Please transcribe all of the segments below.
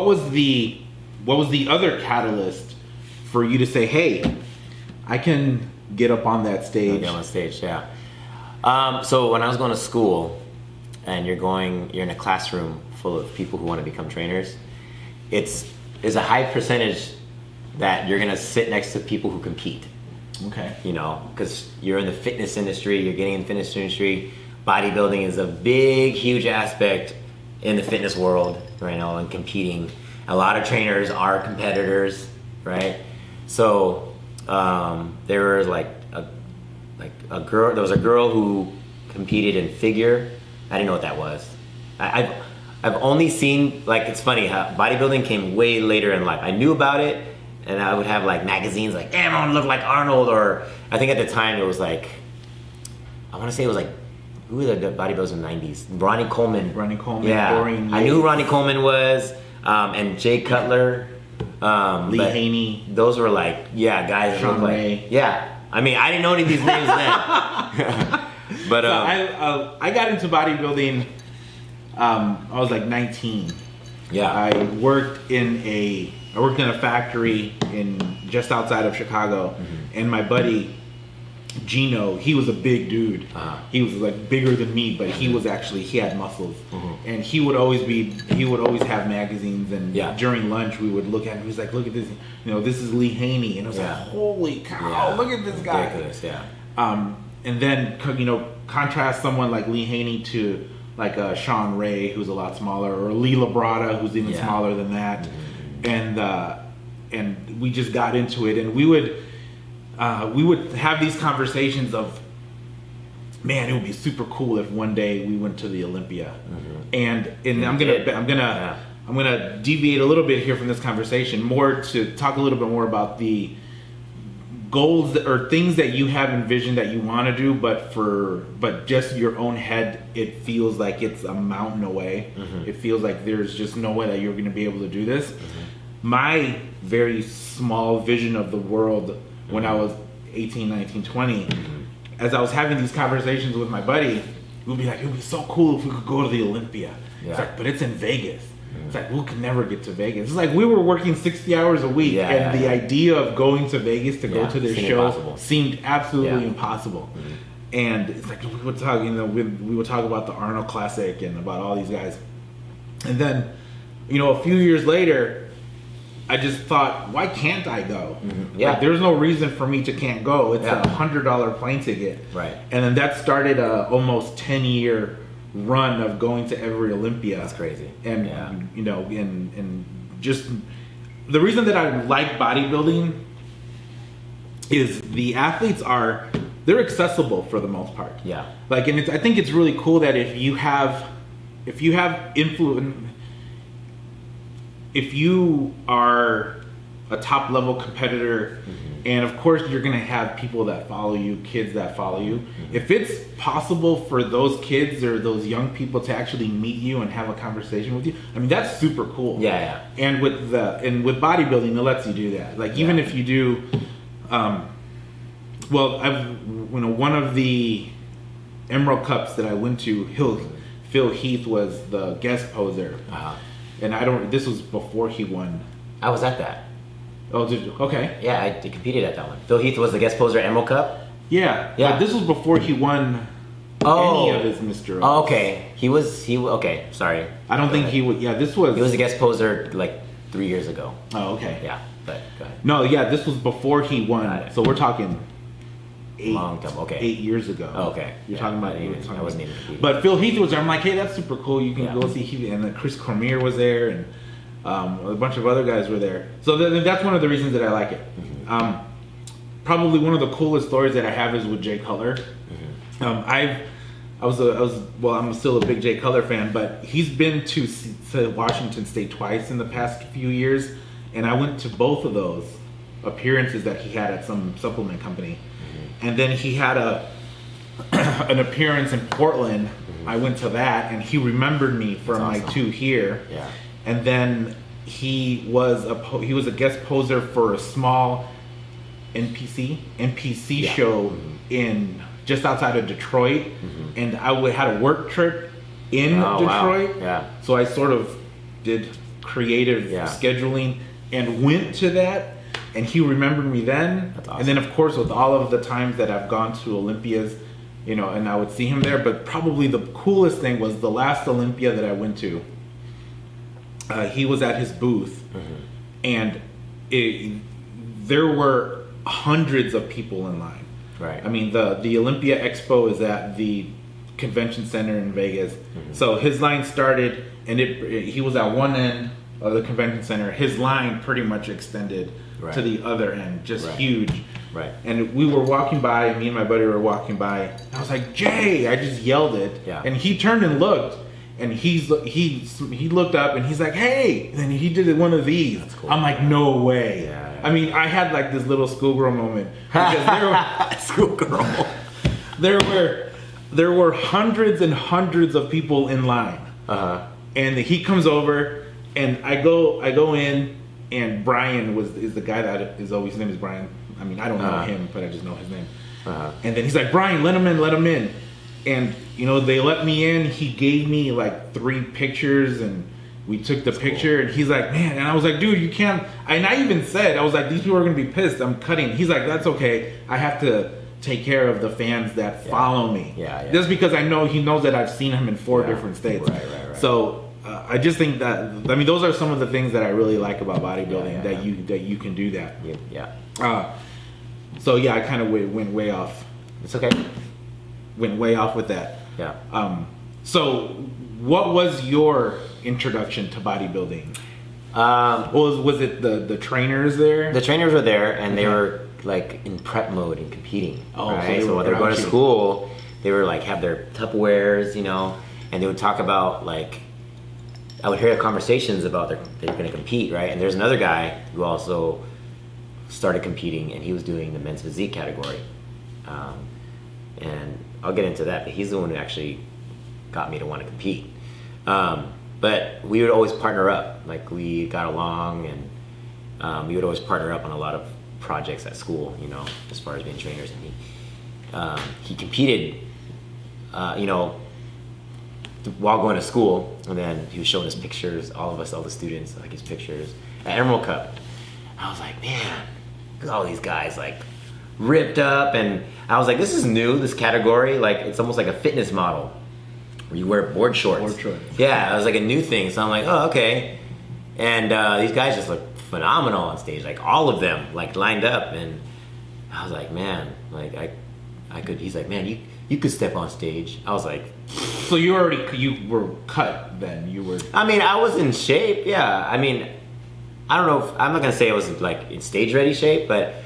what was the other catalyst for you to say, hey, I can get up on that stage? Get on stage, yeah. So when I was going to school, and you're in a classroom full of people who want to become trainers, it's a high percentage that you're gonna sit next to people who compete. Okay. You know, because you're in the fitness industry, you're getting in the fitness industry. Bodybuilding is a big, huge aspect in the fitness world right now, and competing. A lot of trainers are competitors, right? So there was a girl. There was a girl who competed in figure. I didn't know what that was. I've only seen, like, it's funny how bodybuilding came way later in life. I knew about it, and I would have like magazines like, damn, I want to look like Arnold, or I think at the time it was like, I want to say it was like, who were the bodybuilders in the 90s? Ronnie Coleman. Yeah. I knew who Ronnie Coleman was, and Jay Cutler. Lee Haney. Those were like, yeah, guys that looked like, yeah. I mean, I didn't know any of these names then. But so I got into bodybuilding. I was like 19. Yeah. I worked in a factory just outside of Chicago, and my buddy Gino, he was a big dude. He was like bigger than me, but he had muscles, and he would always have magazines, and during lunch we would look at him. He was like, "Look at this, this is Lee Haney," and I was like, "Holy cow, look at this guy!" Ridiculous, yeah. And then contrast someone like Lee Haney to like Sean Ray, who's a lot smaller, or Lee Labrada, who's even smaller than that, and we just got into it, and we would have these conversations of, man, it would be super cool if one day we went to the Olympia, and I'm gonna deviate a little bit here from this conversation, more to talk a little bit more about the goals or things that you have envisioned that you want to do, but just your own head, it feels like it's a mountain away. It feels like there's just no way that you're going to be able to do this. My very small vision of the world when I was 18, 19, 20, as I was having these conversations with my buddy, it would be like, it would be so cool if we could go to the Olympia. It's like, but it's in Vegas. It's like, we could never get to Vegas. It's like we were working 60 hours a week, and the idea of going to Vegas to go to this show seemed absolutely impossible. And it's like, we would talk, we would talk about the Arnold Classic and about all these guys. And then, a few years later, I just thought, why can't I go? Like, there's no reason for me to can't go. It's a $100 plane ticket. Right. And then that started a almost 10-year run of going to every Olympia. That's crazy. And and just the reason that I like bodybuilding is the athletes they're accessible for the most part. Yeah. Like, and I think it's really cool that if you have influence, if you are a top level competitor, and of course you're gonna have people that follow you, kids that follow you. If it's possible for those kids or those young people to actually meet you and have a conversation with you, I mean, that's super cool. Yeah. And with bodybuilding, it lets you do that. Like, even if you do, one of the Emerald Cups that I went to, Phil Heath was the guest poser, and this was before he won. I was at that. Oh, did you? Okay. Yeah, I competed at that one. Phil Heath was the guest poser at Emerald Cup? Yeah. But this was before he won any of his Mr. Oh, okay. Okay, sorry. I don't think he would. Yeah, this was... He was a guest poser like 3 years ago. Oh, okay. Yeah, but go ahead. No, yeah, this was before he won. So we're talking 8 years ago. Oh, okay. You're talking about... I wasn't even competing. But Phil Heath was there. I'm like, hey, that's super cool. You can go see... And then Chris Cormier was there, and a bunch of other guys were there. So that's one of the reasons that I like it. Probably one of the coolest stories that I have is with Jay Cutler. I'm still a big Jay Cutler fan, but he's been to Washington State twice in the past few years, and I went to both of those appearances that he had at some supplement company. And then he had an appearance in Portland. I went to that, and he remembered me from like 2 here. Yeah. And then he was a guest poser for a small NPC show in just outside of Detroit, and I had a work trip in Detroit. Wow. Yeah. So I sort of did creative scheduling, and went to that, and he remembered me then. That's awesome. And then of course with all of the times that I've gone to Olympias, you know, and I would see him there. But probably the coolest thing was the last Olympia that I went to. He was at his booth, and there were hundreds of people in line. Right. I mean, the Olympia Expo is at the convention center in Vegas. So his line started, and he was at one end of the convention center. His line pretty much extended to the other end, just huge. Right. And we were walking by, me and my buddy were walking by, and I was like, Jay! I just yelled it. Yeah. And he turned and looked, and he looked up, and he's like, hey! And then he did one of these. That's cool. I'm like, no way. Yeah. I mean, I had like this little schoolgirl moment. Because Schoolgirl. there were hundreds and hundreds of people in line. And he comes over, and I go in, and Brian is the guy that is always, his name is Brian. I mean, I don't know him, but I just know his name. And then he's like, Brian, let him in. And, you know, they let me in. He gave me like 3 pictures, and we took the picture. Cool. And he's like, man. And I was like, dude, you can't. And I even said, I was like, these people are going to be pissed. I'm cutting. He's like, that's okay. I have to take care of the fans that follow me. Yeah. Just because he knows that I've seen him in 4 different states. Right. So I just think that, I mean, those are some of the things that I really like about bodybuilding, that you can do that. So yeah, I kind of went way off. It's okay. Went way off with that. Yeah. So what was your introduction to bodybuilding? Was it the trainers there? The trainers were there, and they were like in prep mode and competing. Right? So when they were going to school, they were like have their Tupperwares, you know, and they would talk about like, I would hear conversations about they're going to compete, right? And there's another guy who also started competing, and he was doing the men's physique category. And I'll get into that, but he's the one who actually got me to want to compete. But we would always partner up. Like, we got along, and we would always partner up on a lot of projects at school, you know, as far as being trainers. And he competed, you know, while going to school, and then he was showing us pictures, all the students, like his pictures at Emerald Cup. I was like, man, because all these guys like ripped up, and I was like, this is new, this category. Like, it's almost like a fitness model where you wear board shorts. Yeah, it was like a new thing. So I'm like, oh, okay. And these guys just look phenomenal on stage, like all of them, like lined up. And I was like, man, like I could. He's like, man, you could step on stage. I was like, so you were cut then? You were. I mean, I was in shape. Yeah. I mean, I don't know. I'm not gonna say I was like in stage ready shape, but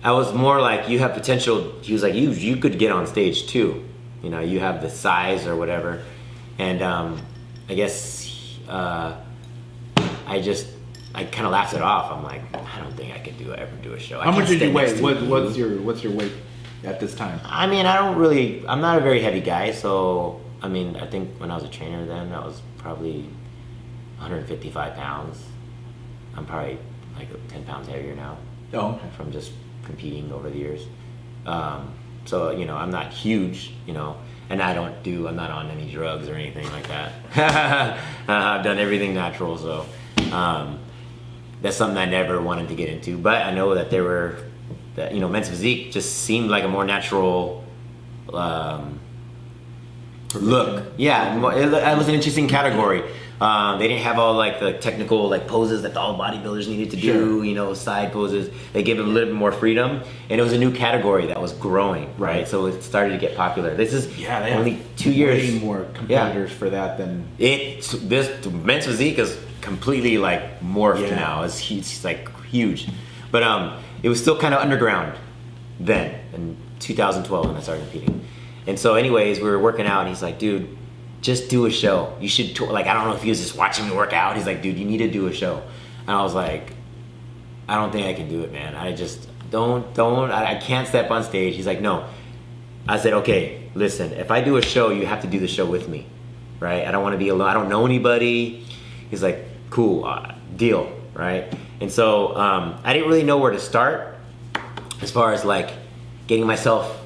I was more like, you have potential. He was like, you could get on stage too. You know, you have the size or whatever. And I guess I kind of laughed it off. I'm like, I don't think I could ever do a show. How much did you weigh? What's your weight at this time? I mean, I'm not a very heavy guy. So, I mean, I think when I was a trainer then, I was probably 155 pounds. I'm probably like 10 pounds heavier now. Oh, okay. From just competing over the years. So, you know, I'm not huge, you know, and I'm not on any drugs or anything like that. I've done everything natural, so that's something I never wanted to get into. But I know that you know, men's physique just seemed like a more natural look. Yeah, it was an interesting category. They didn't have all like the technical like poses that all bodybuilders needed to do, you know, side poses. They gave it a little bit more freedom, and it was a new category that was growing, right? So it started to get popular. This is only 2 years. Way more competitors for that than this men's physique is completely like morphed now. It's like huge, but it was still kind of underground then in 2012 when I started competing. And so, anyways, we were working out, and he's like, dude, just do a show. You should, like, I don't know if he was just watching me work out. He's like, dude, you need to do a show. And I was like, I don't think I can do it, man. I just I can't step on stage. He's like, no. I said, okay, listen, if I do a show, you have to do the show with me, right? I don't want to be alone. I don't know anybody. He's like, cool, deal, right? And so I didn't really know where to start as far as like getting myself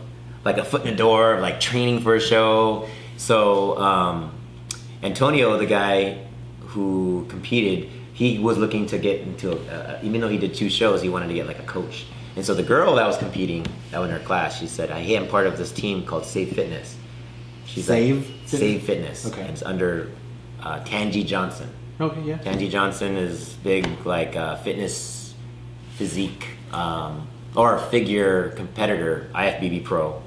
like a foot in the door, like training for a show. So Antonio, the guy who competed, he was looking to get into, even though he did 2 shows, he wanted to get like a coach. And so the girl that was competing, that was in her class, she said, "Hey, I'm part of this team called Save Fitness." She's Save Fitness. Okay. And it's under Tangi Johnson. Okay, yeah. Tangi Johnson is big, like fitness, physique, or figure competitor, IFBB pro.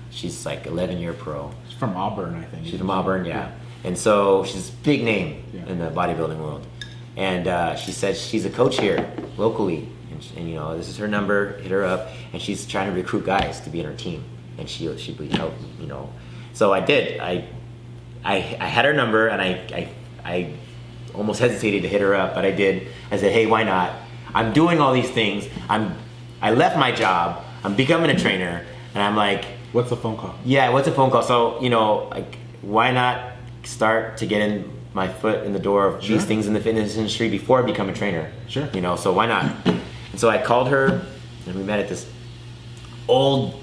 She's like 11-year pro. She's from Auburn, I think. She's from Auburn, yeah. And so she's a big name in the bodybuilding world. And she said she's a coach here locally, and you know, this is her number. Hit her up, and she's trying to recruit guys to be in her team, and she would help, you know. So I did. I had her number, and I almost hesitated to hit her up, but I did. I said, "Hey, why not? I'm doing all these things. I left my job. I'm becoming a trainer, and I'm like, what's a phone call? Yeah, what's a phone call? So, you know, like, why not start to get in my foot in the door of these things in the fitness industry before I become a trainer? Sure. You know, so why not? And so I called her, and we met at this old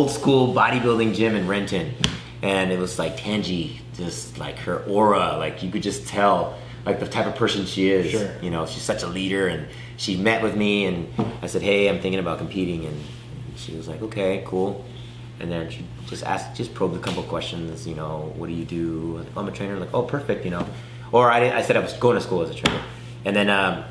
school bodybuilding gym in Renton, and it was like Tangi, just like her aura, like you could just tell like the type of person she is. Sure. You know, she's such a leader, and she met with me, and I said, "Hey, I'm thinking about competing," and she was like, "Okay, cool." And then she just probed a couple questions, you know, what do you do? I was like, "Oh, I'm a trainer." Like, "Oh, perfect," you know. Or I said I was going to school as a trainer. And then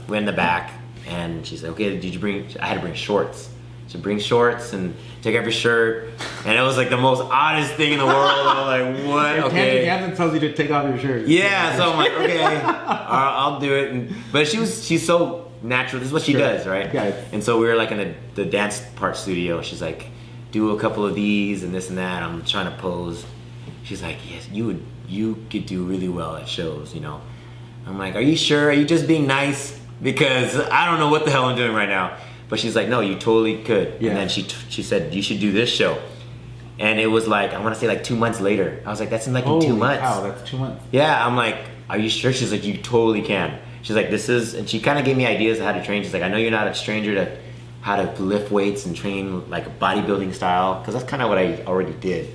we're in the back, and she said, "Okay, did you bring?" I had to bring shorts. So bring shorts and take off your shirt, and it was like the most oddest thing in the world. I was like, "What?" Okay. Tangi tells you to take off your shirt. Yeah, so I'm like, okay, I'll do it. But she's so natural. This is what she does, right? Yeah. And so we were like in the dance part studio. She's like, "Do a couple of these and this and that." I'm trying to pose. She's like, "Yes, you could do really well at shows, you know." I'm like, "Are you sure? Are you just being nice? Because I don't know what the hell I'm doing right now." But she's like, "No, you totally could." Yeah. And then she said, "You should do this show." And it was like, I want to say like 2 months later. I was like, "That's in like in 2 months." Wow, that's 2 months. Yeah, I'm like, "Are you sure?" She's like, "You totally can." She's like, "This is," and she kind of gave me ideas of how to train. She's like, "I know you're not a stranger to how to lift weights and train like a bodybuilding style," because that's kind of what I already did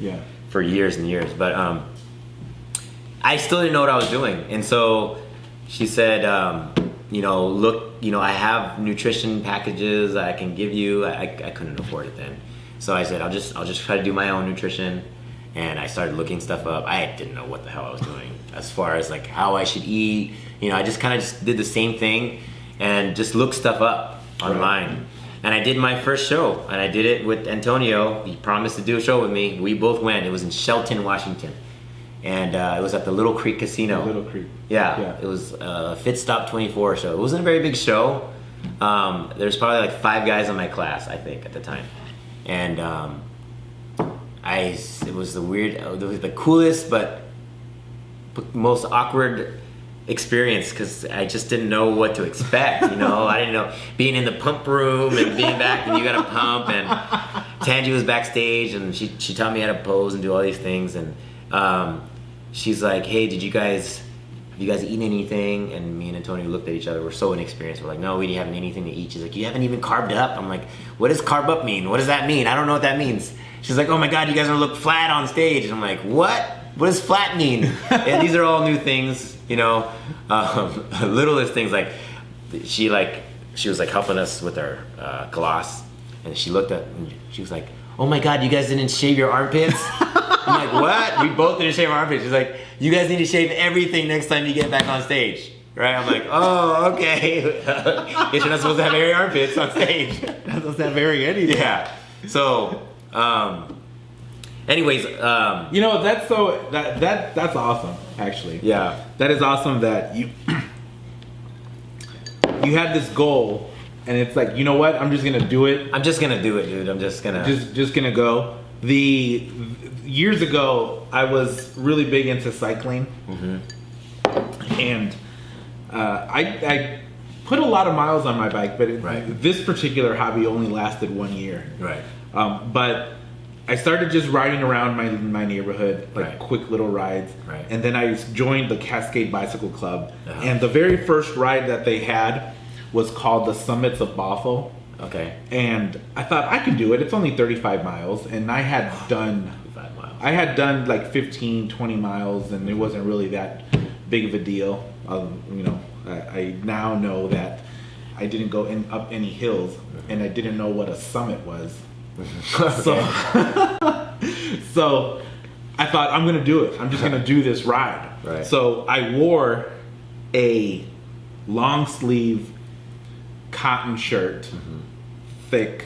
for years and years. But I still didn't know what I was doing, and so she said, "You know, look, you know, I have nutrition packages I can give you." I couldn't afford it then, so I said, I'll just try to do my own nutrition. And I started looking stuff up. I didn't know what the hell I was doing as far as like how I should eat. You know, I just kind of just did the same thing and just looked stuff up online. And I did my first show, and I did it with Antonio. He promised to do a show with me. We both went. It was in Shelton, Washington, and it was at the Little Creek Casino. Little Creek. Yeah. It was a Fit Stop 24 show. It wasn't a very big show. There's probably like 5 guys in my class, I think, at the time, and it was the coolest but most awkward experience, because I just didn't know what to expect. You know, I didn't know being in the pump room and being back and you got to pump, and Tangi was backstage and she taught me how to pose and do all these things, and she's like, "Hey, have you guys eaten anything?" And me and Antonio looked at each other. We're so inexperienced. We're like, "No, we haven't anything to eat." She's like, "You haven't even carved up?" I'm like, "What does carb up mean? What does that mean? I don't know what that means." She's like, "Oh my God, you guys are gonna look flat on stage." And I'm like, "What? What does flat mean?" And these are all new things, you know. Littlest things, like she was like helping us with our gloss, and she looked up and she was like, "Oh my God, you guys didn't shave your armpits?" I'm like, "What?" We both didn't shave our armpits. She's like, "You guys need to shave everything next time you get back on stage." Right? I'm like, "Oh, okay." Guess you're not supposed to have hairy armpits on stage. Not supposed to have hairy anything. Yeah. So, anyways, you know, that's awesome, actually. Yeah. That is awesome that you had this goal, and it's like, you know what? I'm just gonna do it. I'm just gonna do it, dude. I'm just gonna gonna go. Years ago, I was really big into cycling, and I put a lot of miles on my bike, but this particular hobby only lasted 1 year. Right. But I started just riding around my neighborhood, like quick little rides. Right. And then I joined the Cascade Bicycle Club. And the very first ride that they had was called the Summits of Bothell. Okay. And I thought I could do it. It's only 35 miles. And I had done 35 miles. I had done like 15, 20 miles, and it wasn't really that big of a deal. You know, I now know that I didn't go up any hills, and I didn't know what a summit was. So I thought, I'm gonna do it. I'm just gonna do this ride. Right. So I wore a long sleeve cotton shirt, thick.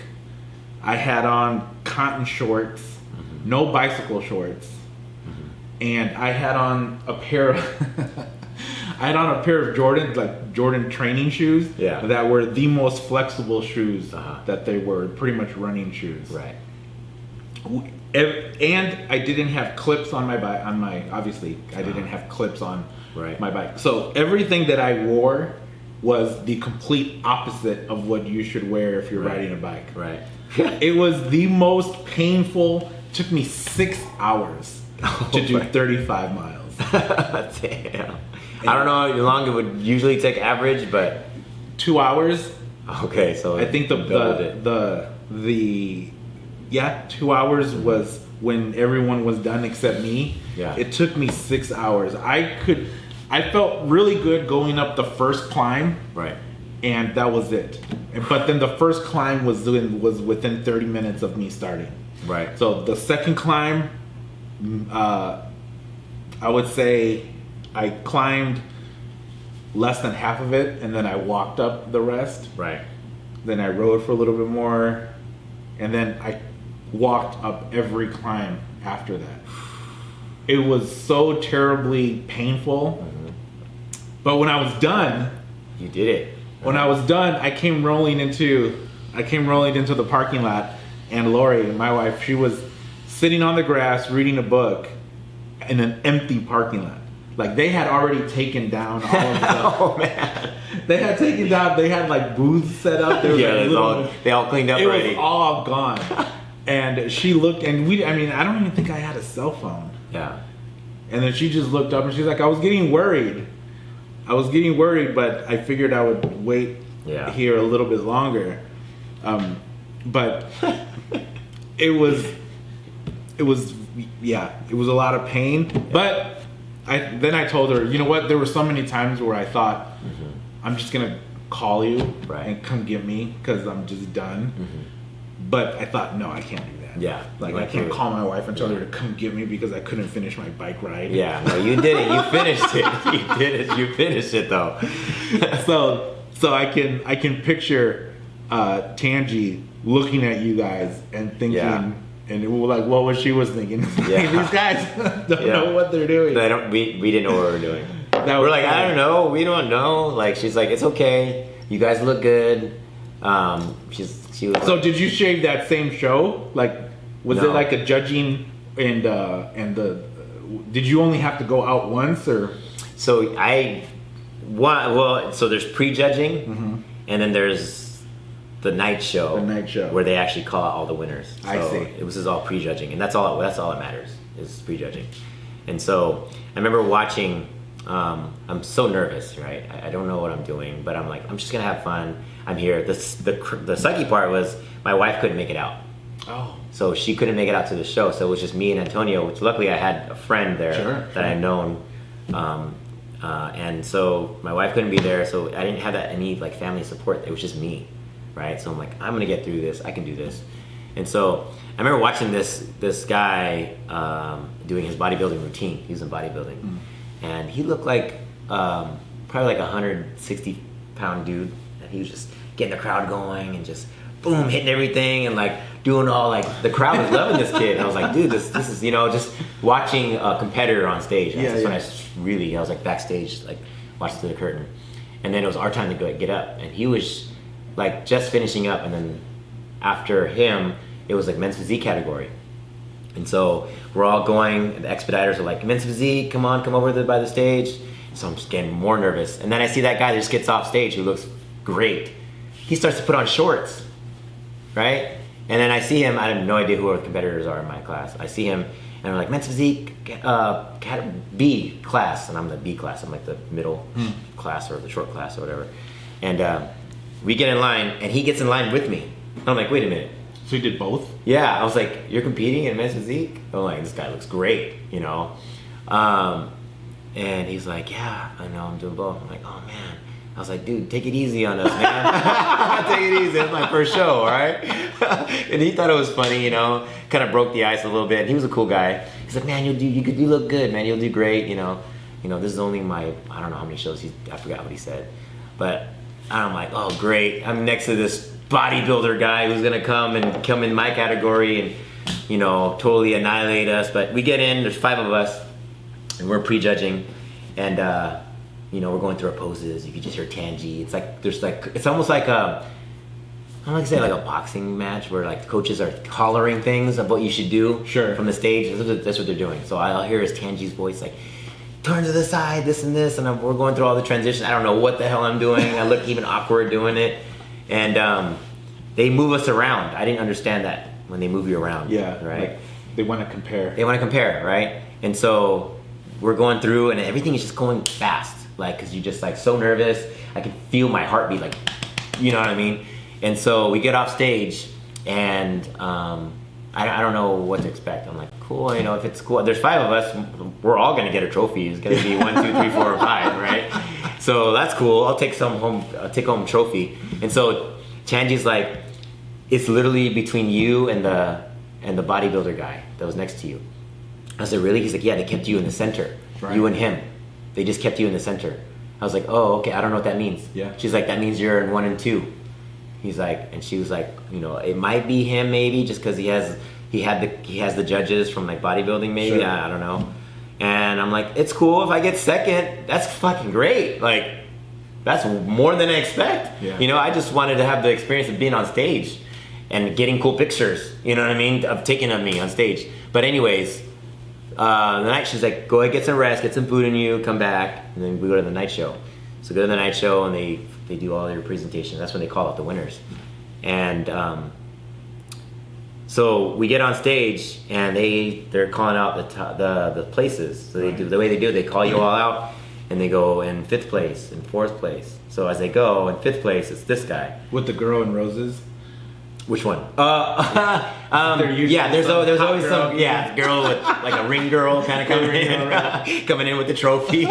I had on cotton shorts, no bicycle shorts, and I had on a pair of Jordan training shoes that were the most flexible shoes that they were, pretty much running shoes. Right. And I didn't have clips on my bike. Obviously, I didn't have clips on my bike. So everything that I wore was the complete opposite of what you should wear if you're riding a bike. Right. It was the most painful. Took me 6 hours to do 35 miles. Damn. I don't know how long it would usually take average, but 2 hours. Okay, so I think the 2 hours was when everyone was done except me. Yeah. It took me 6 hours. I felt really good going up the first climb. Right. And that was it. But then the first climb was within 30 minutes of me starting. Right. So the second climb, I would say I climbed less than half of it, and then I walked up the rest. Right. Then I rode for a little bit more, and then I walked up every climb after that. It was so terribly painful. But when I was done, you did it. When I was done, I came rolling into the parking lot, and Lori, my wife, she was sitting on the grass reading a book in an empty parking lot. Like, they had already taken down all of the oh man. They had taken down, they had like booths set up. There was they all cleaned up already. It was all gone. And she looked, and I don't even think I had a cell phone. Yeah. And then she just looked up and she's like, I was getting worried, but I figured I would wait here a little bit longer. But it was a lot of pain. But I told her, you know what? There were so many times where I thought, I'm just gonna call you and come get me because I'm just done. But I thought, no, I can't do that. Yeah. Like, I can't call my wife and tell her to come get me because I couldn't finish my bike ride. Yeah, no, you did it. You finished it. You did it. You finished it, though. So I can picture Tangi looking at you guys and thinking, and it was like, what was she thinking? These guys don't know what they're doing. We didn't know what we were doing. We're like, I don't know. We don't know. Like, she's like, it's okay. You guys look good. She was. So did you shave that same show? Like, was it like a judging and did you only have to go out once or? So so there's pre-judging, and then there's the night show. Where they actually call out all the winners. So I see. It was all pre-judging, and that's all that matters is pre-judging. And so I remember watching. I'm so nervous, right? I don't know what I'm doing, but I'm like, I'm just gonna have fun. I'm here. The sucky part was my wife couldn't make it out. Oh. So she couldn't make it out to the show. So it was just me and Antonio, which luckily I had a friend there that I'd known. And so my wife couldn't be there, so I didn't have any like family support. It was just me, right? So I'm like, I'm gonna get through this. I can do this. And so I remember watching this guy doing his bodybuilding routine. He was in bodybuilding, and he looked like probably like 160-pound dude, and he was just getting the crowd going and just boom, hitting everything and like doing all like the crowd was loving this kid. And I was like, dude, this is just watching a competitor on stage. That's when I was like backstage, like watching through the curtain. And then it was our time to go get up, and he was like just finishing up, and then after him, it was like men's physique category. And so we're all going, the expediters are like, men's physique, come over by the stage. So I'm just getting more nervous. And then I see that guy that just gets off stage who looks great. He starts to put on shorts, right? And then I see him, I have no idea who our competitors are in my class. I see him, and I'm like, men's physique, B class. And I'm the B class, I'm like the middle class or the short class or whatever. And we get in line, and he gets in line with me. I'm like, wait a minute. So you did both? Yeah, I was like, you're competing in men's physique? I'm like, this guy looks great, you know? And he's like, yeah, I know, I'm doing both. I'm like, oh man. I was like, dude, take it easy on us, man. Take it easy. It's my first show, all right? And he thought it was funny, you know, kind of broke the ice a little bit. He was a cool guy. He's like, man, you look good, man. You'll do great, you know. This is only I don't know how many shows I forgot what he said. But I'm like, oh, great. I'm next to this bodybuilder guy who's going to come in my category and, you know, totally annihilate us. But we get in, there's 5 of us, and we're prejudging. And, you know, we're going through our poses. You can just hear Tangi. It's almost like I don't like to say like a boxing match where like the coaches are hollering things of what you should do from the stage. That's what they're doing. So I'll hear his Tangi's voice like, turn to the side, this and this, and we're going through all the transitions. I don't know what the hell I'm doing. I look even awkward doing it. And they move us around. I didn't understand that when they move you around. Yeah. Right? Like they want to compare. They want to compare, right? And so we're going through and everything is just going fast. Like, cause you're just like so nervous. I can feel my heartbeat, like, you know what I mean? And so we get off stage and I don't know what to expect. I'm like, cool, you know, if it's cool. There's 5 of us. We're all gonna get a trophy. It's gonna be 1, 2, 3, 4, or 5, right? So that's cool. I'll take home a trophy. And so Chanji's like, it's literally between you and the bodybuilder guy that was next to you. I said, really? He's like, yeah, they kept you in the center. Right. You and him. They just kept you in the center. I was like, oh, okay, I don't know what that means. Yeah. She's like, that means you're in 1 and 2. He's like, and she was like, you know, it might be him maybe just because he has the judges from like bodybuilding maybe. Sure. I don't know. And I'm like, it's cool if I get second. That's fucking great. Like, that's more than I expect. Yeah. You know, I just wanted to have the experience of being on stage and getting cool pictures. You know what I mean? Of taking of me on stage. But anyways. The night, she's like, go ahead, get some rest, get some food in you, come back, and then we go to the night show. So go to the night show, and they do all your presentations. That's when they call out the winners. And so we get on stage, and they're calling out the places. So they do the way they do it. They call you all out, and they go in 5th place, in 4th place. So as they go in 5th place, it's this guy with the girl in roses. Which one? Yeah, there's always some girl with like a ring girl kind of coming in with the trophy.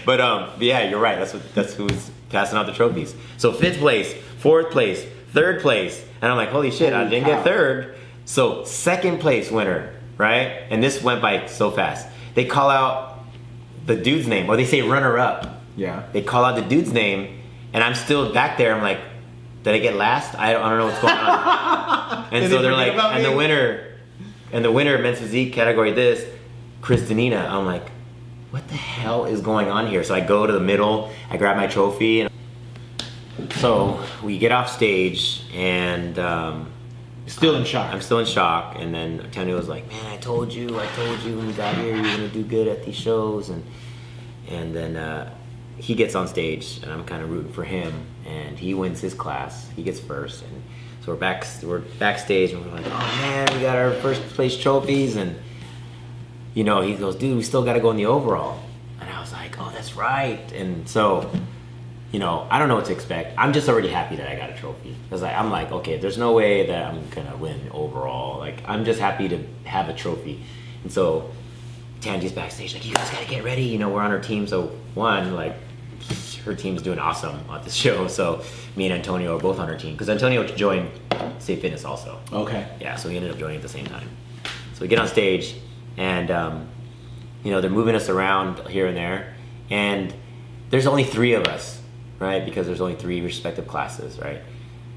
But yeah, you're right. That's who's passing out the trophies. So 5th place, 4th place, 3rd place, and I'm like, holy shit, I didn't get 3rd. So 2nd place winner, right? And this went by so fast. They call out the dude's name, or they say runner up. Yeah. They call out the dude's name, and I'm still back there. I'm like, did I get last? I don't know what's going on. And so they're like, and the winner men's physique category this, Chris Denina. I'm like, what the hell is going on here? So I go to the middle, I grab my trophy, and so we get off stage, and still in shock. I'm still in shock, and then Tony was like, man, I told you when you got here, you're gonna do good at these shows, and then he gets on stage, and I'm kind of rooting for him, and he wins his class. He gets first, and so we're backstage, and we're like, oh man, we got our 1st place trophies, and you know, he goes, dude, we still got to go in the overall, and I was like, oh, that's right, and so, you know, I don't know what to expect. I'm just already happy that I got a trophy, because I'm like, okay, there's no way that I'm gonna win overall. Like, I'm just happy to have a trophy, and so Tangi's backstage, like, you guys gotta get ready. You know, we're on our team, so one, like, her team's doing awesome at this show, so me and Antonio are both on her team, because Antonio joined State Fitness also. Okay. Yeah, so we ended up joining at the same time. So we get on stage, and you know, they're moving us around here and there, and there's only 3 of us, right? Because there's only 3 respective classes, right?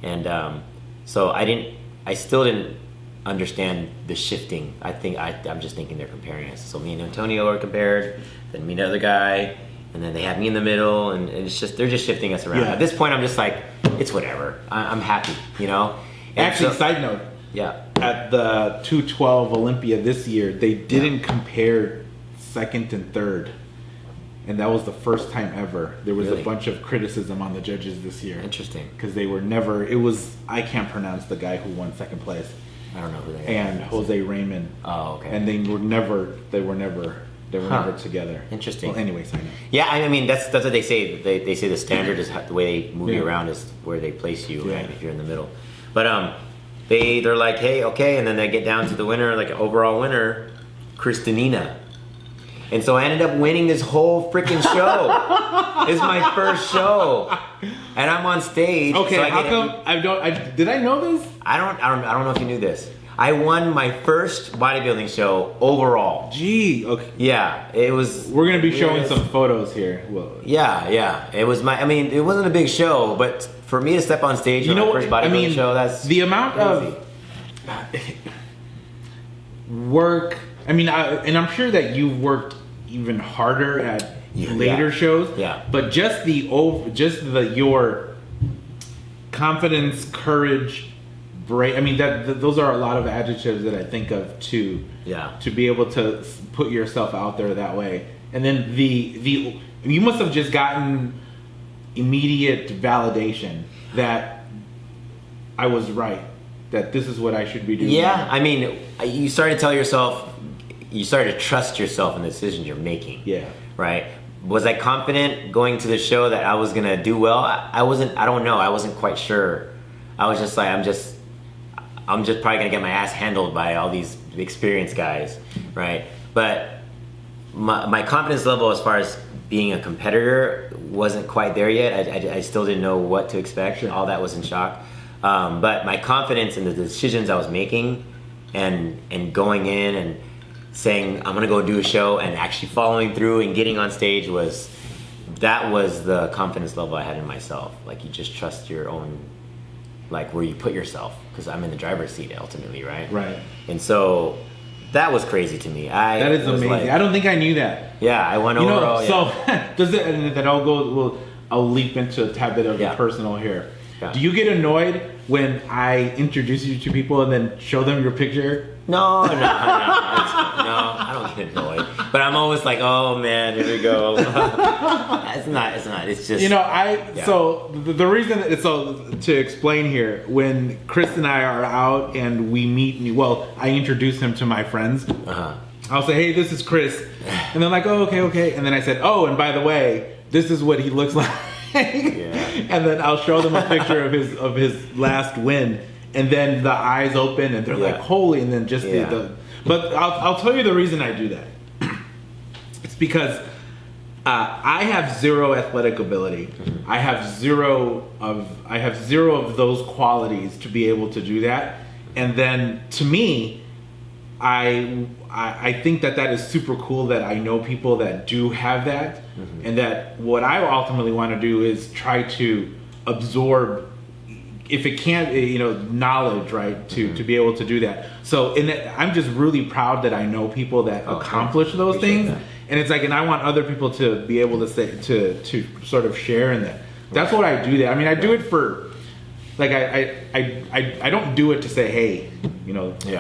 And so I still didn't understand the shifting. I'm just thinking they're comparing us. So me and Antonio are compared, then me and the other guy, and then they have me in the middle, and it's just, they're just shifting us around. Yeah. At this point, I'm just like, it's whatever. I'm happy, you know? And actually, so, side note. Yeah. At the 212 Olympia this year, they didn't compare 2nd and 3rd. And that was the first time ever. There was Really? a bunch of criticism on the judges this year. Interesting. Because they were I can't pronounce the guy who won 2nd place. I don't know who they are. And Jose Raymond. Oh, okay. And they were never together. Interesting. Well, anyways, I know. Yeah, I mean, that's what they say. They say the standard is the way they move you around is where they place you, right, if you're in the middle. But they're like, hey, okay, and then they get down to the winner, like overall winner, Chris Denina. And so I ended up winning this whole freaking show. It's my first show, and I'm on stage. Okay, so how come did I know this? I don't know if you knew this. I won my first bodybuilding show overall. Gee, okay. Yeah, it was. We're gonna be showing some photos here. Well, yeah. It was I mean, it wasn't a big show, but for me to step on stage on my first bodybuilding show, that's the amount crazy. of work. I mean, and I'm sure that you worked even harder at later shows. Yeah. But just your confidence, courage, brave. I mean, those are a lot of adjectives that I think of to be able to put yourself out there that way. And then you must have just gotten immediate validation that I was right, that this is what I should be doing. Yeah, I mean, you start to tell yourself, you start to trust yourself in the decisions you're making. Yeah. Right? Was I confident going to the show that I was gonna do well? I don't know. I wasn't quite sure. I was just like, I'm just probably gonna get my ass handled by all these experienced guys, right? But my confidence level as far as being a competitor wasn't quite there yet. I still didn't know what to expect. Sure. All that was in shock. But my confidence in the decisions I was making and going in and saying I'm gonna go do a show and actually following through and getting on stage was the confidence level I had in myself. Like, you just trust your own, like, where you put yourself, because I'm in the driver's seat ultimately, right? Right. And so that was crazy to me. That is amazing. Like, I don't think I knew that. Yeah, I went overall. So does it? And then I'll leap into a tad bit of the personal here. Yeah. Do you get annoyed when I introduce you to people and then show them your picture? No, I don't get annoyed. But I'm always like, oh man, here we go. It's not. It's just, So the reason, to explain here, when Chris and I are out and we meet, I introduce him to my friends. I'll say, hey, this is Chris, and they're like, oh, okay, and then I said, oh, and by the way, this is what he looks like. And then I'll show them a picture of his last win, and then the eyes open and they're like, holy, and then just but I'll tell you the reason I do that. It's because I have zero athletic ability. Mm-hmm. I have zero of those qualities to be able to do that. And then to me, I think that is super cool that I know people that do have that, and that what I ultimately want to do is try to absorb, if it can't, knowledge, right, to be able to do that. So I'm just really proud that I know people that accomplish those things, and it's like, and I want other people to be able to say to sort of share in that. That's what I do. That I mean, I do it for, like, I don't do it to say, hey,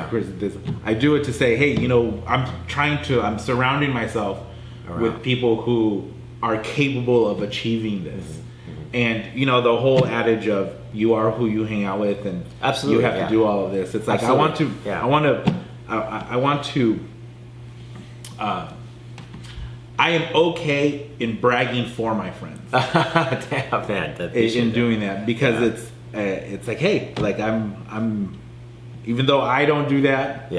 Chris, this. I do it to say, hey, I'm surrounding myself with people who are capable of achieving this. And the whole adage of you are who you hang out with, and absolutely, you have to do all of this. It's like, absolutely. I am okay in bragging for my friends. Damn, man, in doing that, because it's like, hey, like I'm even though I don't do that,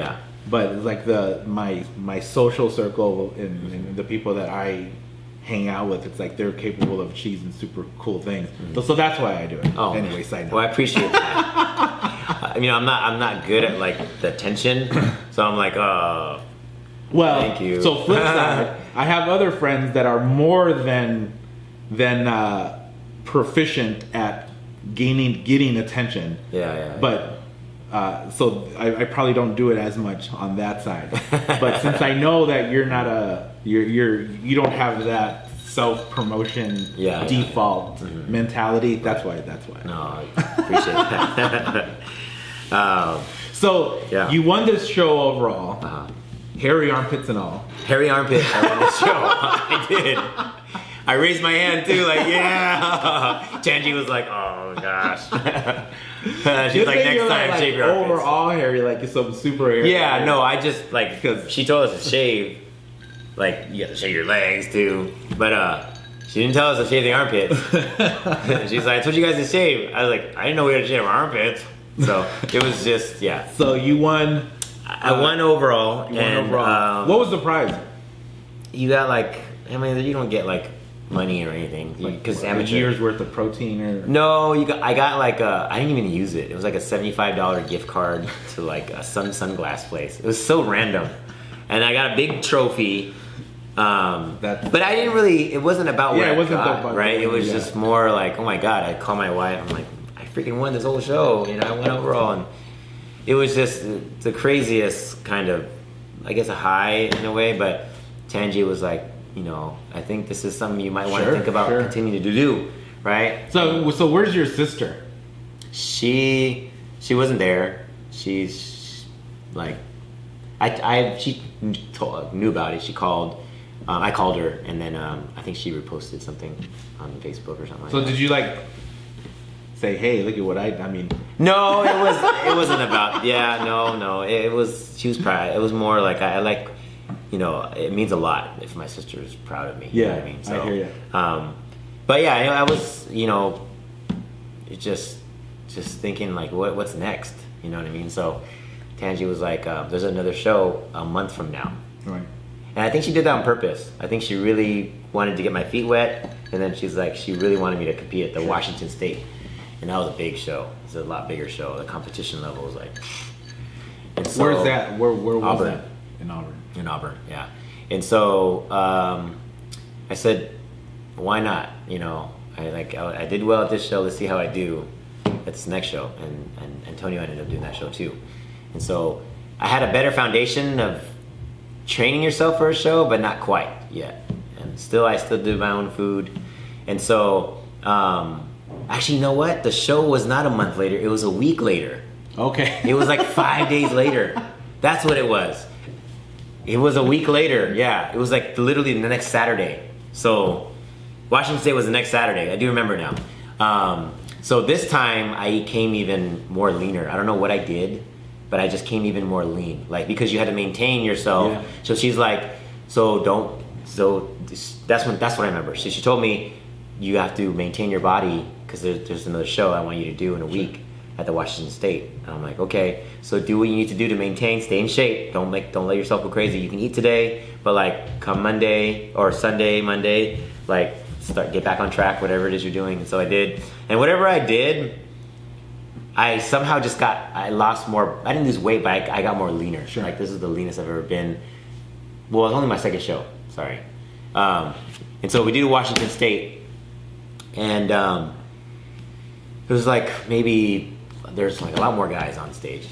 but it's like my social circle and the people that I hang out with, it's like they're capable of achieving super cool things. So that's why I do it. Anyway, side note. Well, I appreciate that. I mean, I'm not good at, like, the tension, so I'm like, well, thank you. So flip side, I have other friends that are more than proficient at getting attention. But so I probably don't do it as much on that side. But since I know that you're not you don't have that self-promotion default mentality, that's why. No, I appreciate that. So you won this show overall. Hairy armpits and all. Hairy armpits, I won this show. I did. I raised my hand too, like, yeah. Chanji was like, oh gosh. She's like, next time, shave your armpits. Overall hairy, like it's some super hairy. Yeah, no, I just, like, because she told us to shave. Like, you got to shave your legs too. But she didn't tell us to shave the armpits. She's like, I told you guys to shave. I was like, I didn't know we had to shave our armpits. So it was just, So you won. I won overall. What was the prize? you got like, I mean, you don't get like money or anything because a year's worth of protein or no, I got like I didn't even use it. It was like a $75 gift card to like a sunglass place. It was so random, and I got a big trophy. But I didn't really. It wasn't about what it wasn't I got, about right? It was just more like, oh my god! I call my wife. I'm like, I freaking won this whole show. You know, I went overall, and it was just the craziest kind of, I guess, a high in a way. But Tangi was like, you know, I think this is something you might want to think about continuing to do, right? So where's your sister? She wasn't there. She's like, she knew about it. She called. I called her, and then I think she reposted something on Facebook or something like that. So did you like say, hey, look at what I mean? No, it wasn't about, no. It was, she was proud. It was more like, I like, you know, it means a lot if my sister is proud of me. Yeah, you know what I mean? So, I hear you. But yeah, I was, you know, just thinking like, what's next? You know what I mean? So Tangi was like, there's another show a month from now. Right. And I think she did that on purpose. I think she really wanted to get my feet wet, and then she's like, she really wanted me to compete at the Washington State. And that was a big show. It's a lot bigger show. The competition level was like, and so, where's that? Where was Auburn. that? In Auburn. In Auburn, yeah. And so I said, why not? You know, I did well at this show. Let's see how I do at this next show. And Antonio ended up doing that show too. And so I had a better foundation of training yourself for a show, but not quite yet. And I still do my own food. And so, actually, you know what? The show was not a month later. It was a week later. Okay. It was like 5 days later. That's what it was. It was a week later. Yeah. It was like literally the next Saturday. So Washington State was the next Saturday. I do remember now. So this time I came even more leaner. I don't know what I did, but I just came even more lean, like, because you had to maintain yourself. Yeah. So she's like, that's what I remember. So she told me, you have to maintain your body because there's another show I want you to do in a week at the Washington State. And I'm like, okay, so do what you need to do to maintain, stay in shape. Don't let yourself go crazy. You can eat today, but like come Monday or Sunday, Monday, like get back on track, whatever it is you're doing. And so I did, and whatever I did, I somehow I lost more. I didn't lose weight, but I got more leaner. Sure. Like, this is the leanest I've ever been. Well, it's only my second show. Sorry. And so we do Washington State, and it was like maybe there's like a lot more guys on stage.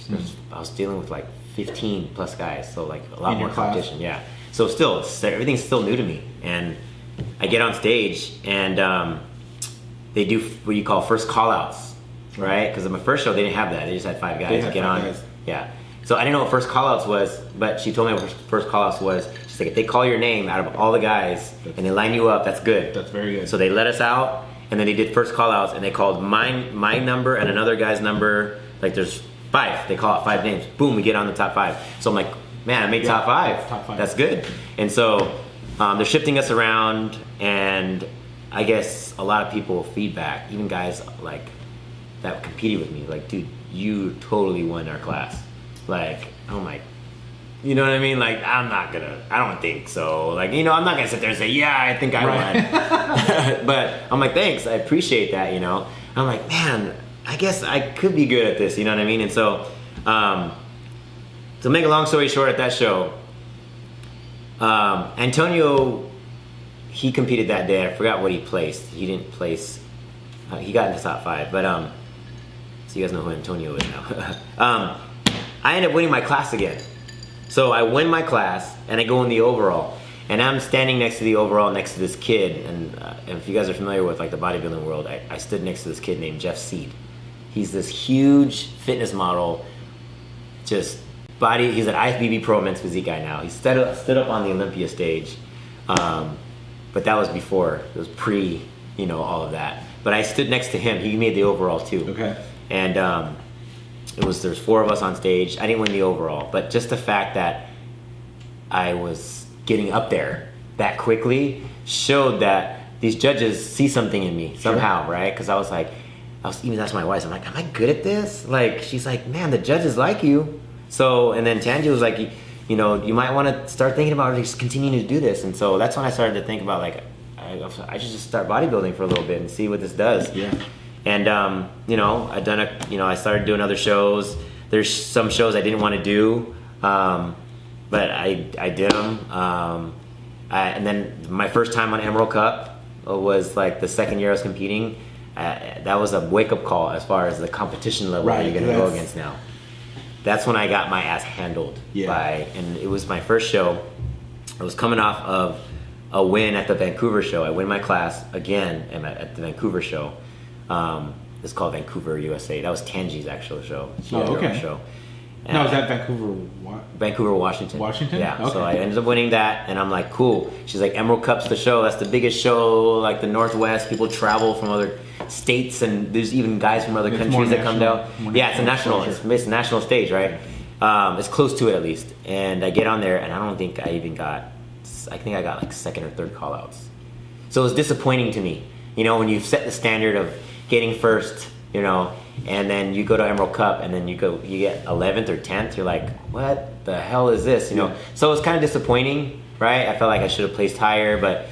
I was dealing with like 15 plus guys, so like a lot more competition. Yeah. So everything's still new to me, and I get on stage, and they do what you call first call-outs. Right, because in my first show they didn't have that. They just had 5 guys get on. Guys. Yeah, so I didn't know what first callouts was, but she told me what first callouts was. She's like, if they call your name out of all the guys and they line you up, that's good. That's very good. So they let us out, and then they did first callouts, and they called my number and another guy's number. Like, there's 5. They call out 5 names. Boom, we get on the top 5. So I'm like, man, I made top 5. Top 5. That's good. And so they're shifting us around, and I guess a lot of people feedback, even guys like that competed with me, like, dude, you totally won our class. Like, I'm like, you know what I mean? Like, I don't think so. Like, you know, I'm not gonna sit there and say, yeah, I think I won. But I'm like, thanks, I appreciate that, you know? I'm like, man, I guess I could be good at this, you know what I mean? And so, to make a long story short, at that show, Antonio, he competed that day. I forgot what he placed. He didn't place, he got in the top 5, but, so you guys know who Antonio is now. I ended up winning my class again. So I win my class, and I go in the overall. And I'm standing next to the overall next to this kid. And if you guys are familiar with like the bodybuilding world, I stood next to this kid named Jeff Seed. He's this huge fitness model, just he's an IFBB Pro Men's Physique guy now. He stood up on the Olympia stage. But that was before, it was pre, you know, all of that. But I stood next to him. He made the overall too. Okay. And there's 4 of us on stage. I didn't win the overall, but just the fact that I was getting up there that quickly showed that these judges see something in me somehow, right? Because I was even asking my wife, I'm like, am I good at this? Like, she's like, man, the judges like you. So, and then Tangi was like, you know, you might want to start thinking about just continuing to do this. And so that's when I started to think about like, I should just start bodybuilding for a little bit and see what this does. Yeah. And you know, I started doing other shows. There's some shows I didn't want to do, but I did them. And then my first time on Emerald Cup was like the second year I was competing. That was a wake-up call as far as the competition level that you're going to go against now. That's when I got my ass handled and it was my first show. I was coming off of a win at the Vancouver show. I win my class again at the Vancouver show. It's called Vancouver, USA. That was Tangi's actual show. Show. And no, was that Vancouver? Vancouver, Washington. Washington? Yeah. Okay. So I ended up winning that, and I'm like, cool. She's like, Emerald Cup's the show. That's the biggest show, like the Northwest. People travel from other states, and there's even guys from other countries that come down. Yeah, it's a national. It's a national stage, right? It's close to it at least. And I get on there, and I don't think I even got. I think I got like second or third call-outs. So it was disappointing to me. You know, when you set the standard of getting first, you know, and then you go to Emerald Cup and then you get 11th or 10th, you're like, what the hell is this, you know? So it was kind of disappointing, right? I felt like I should have placed higher, but,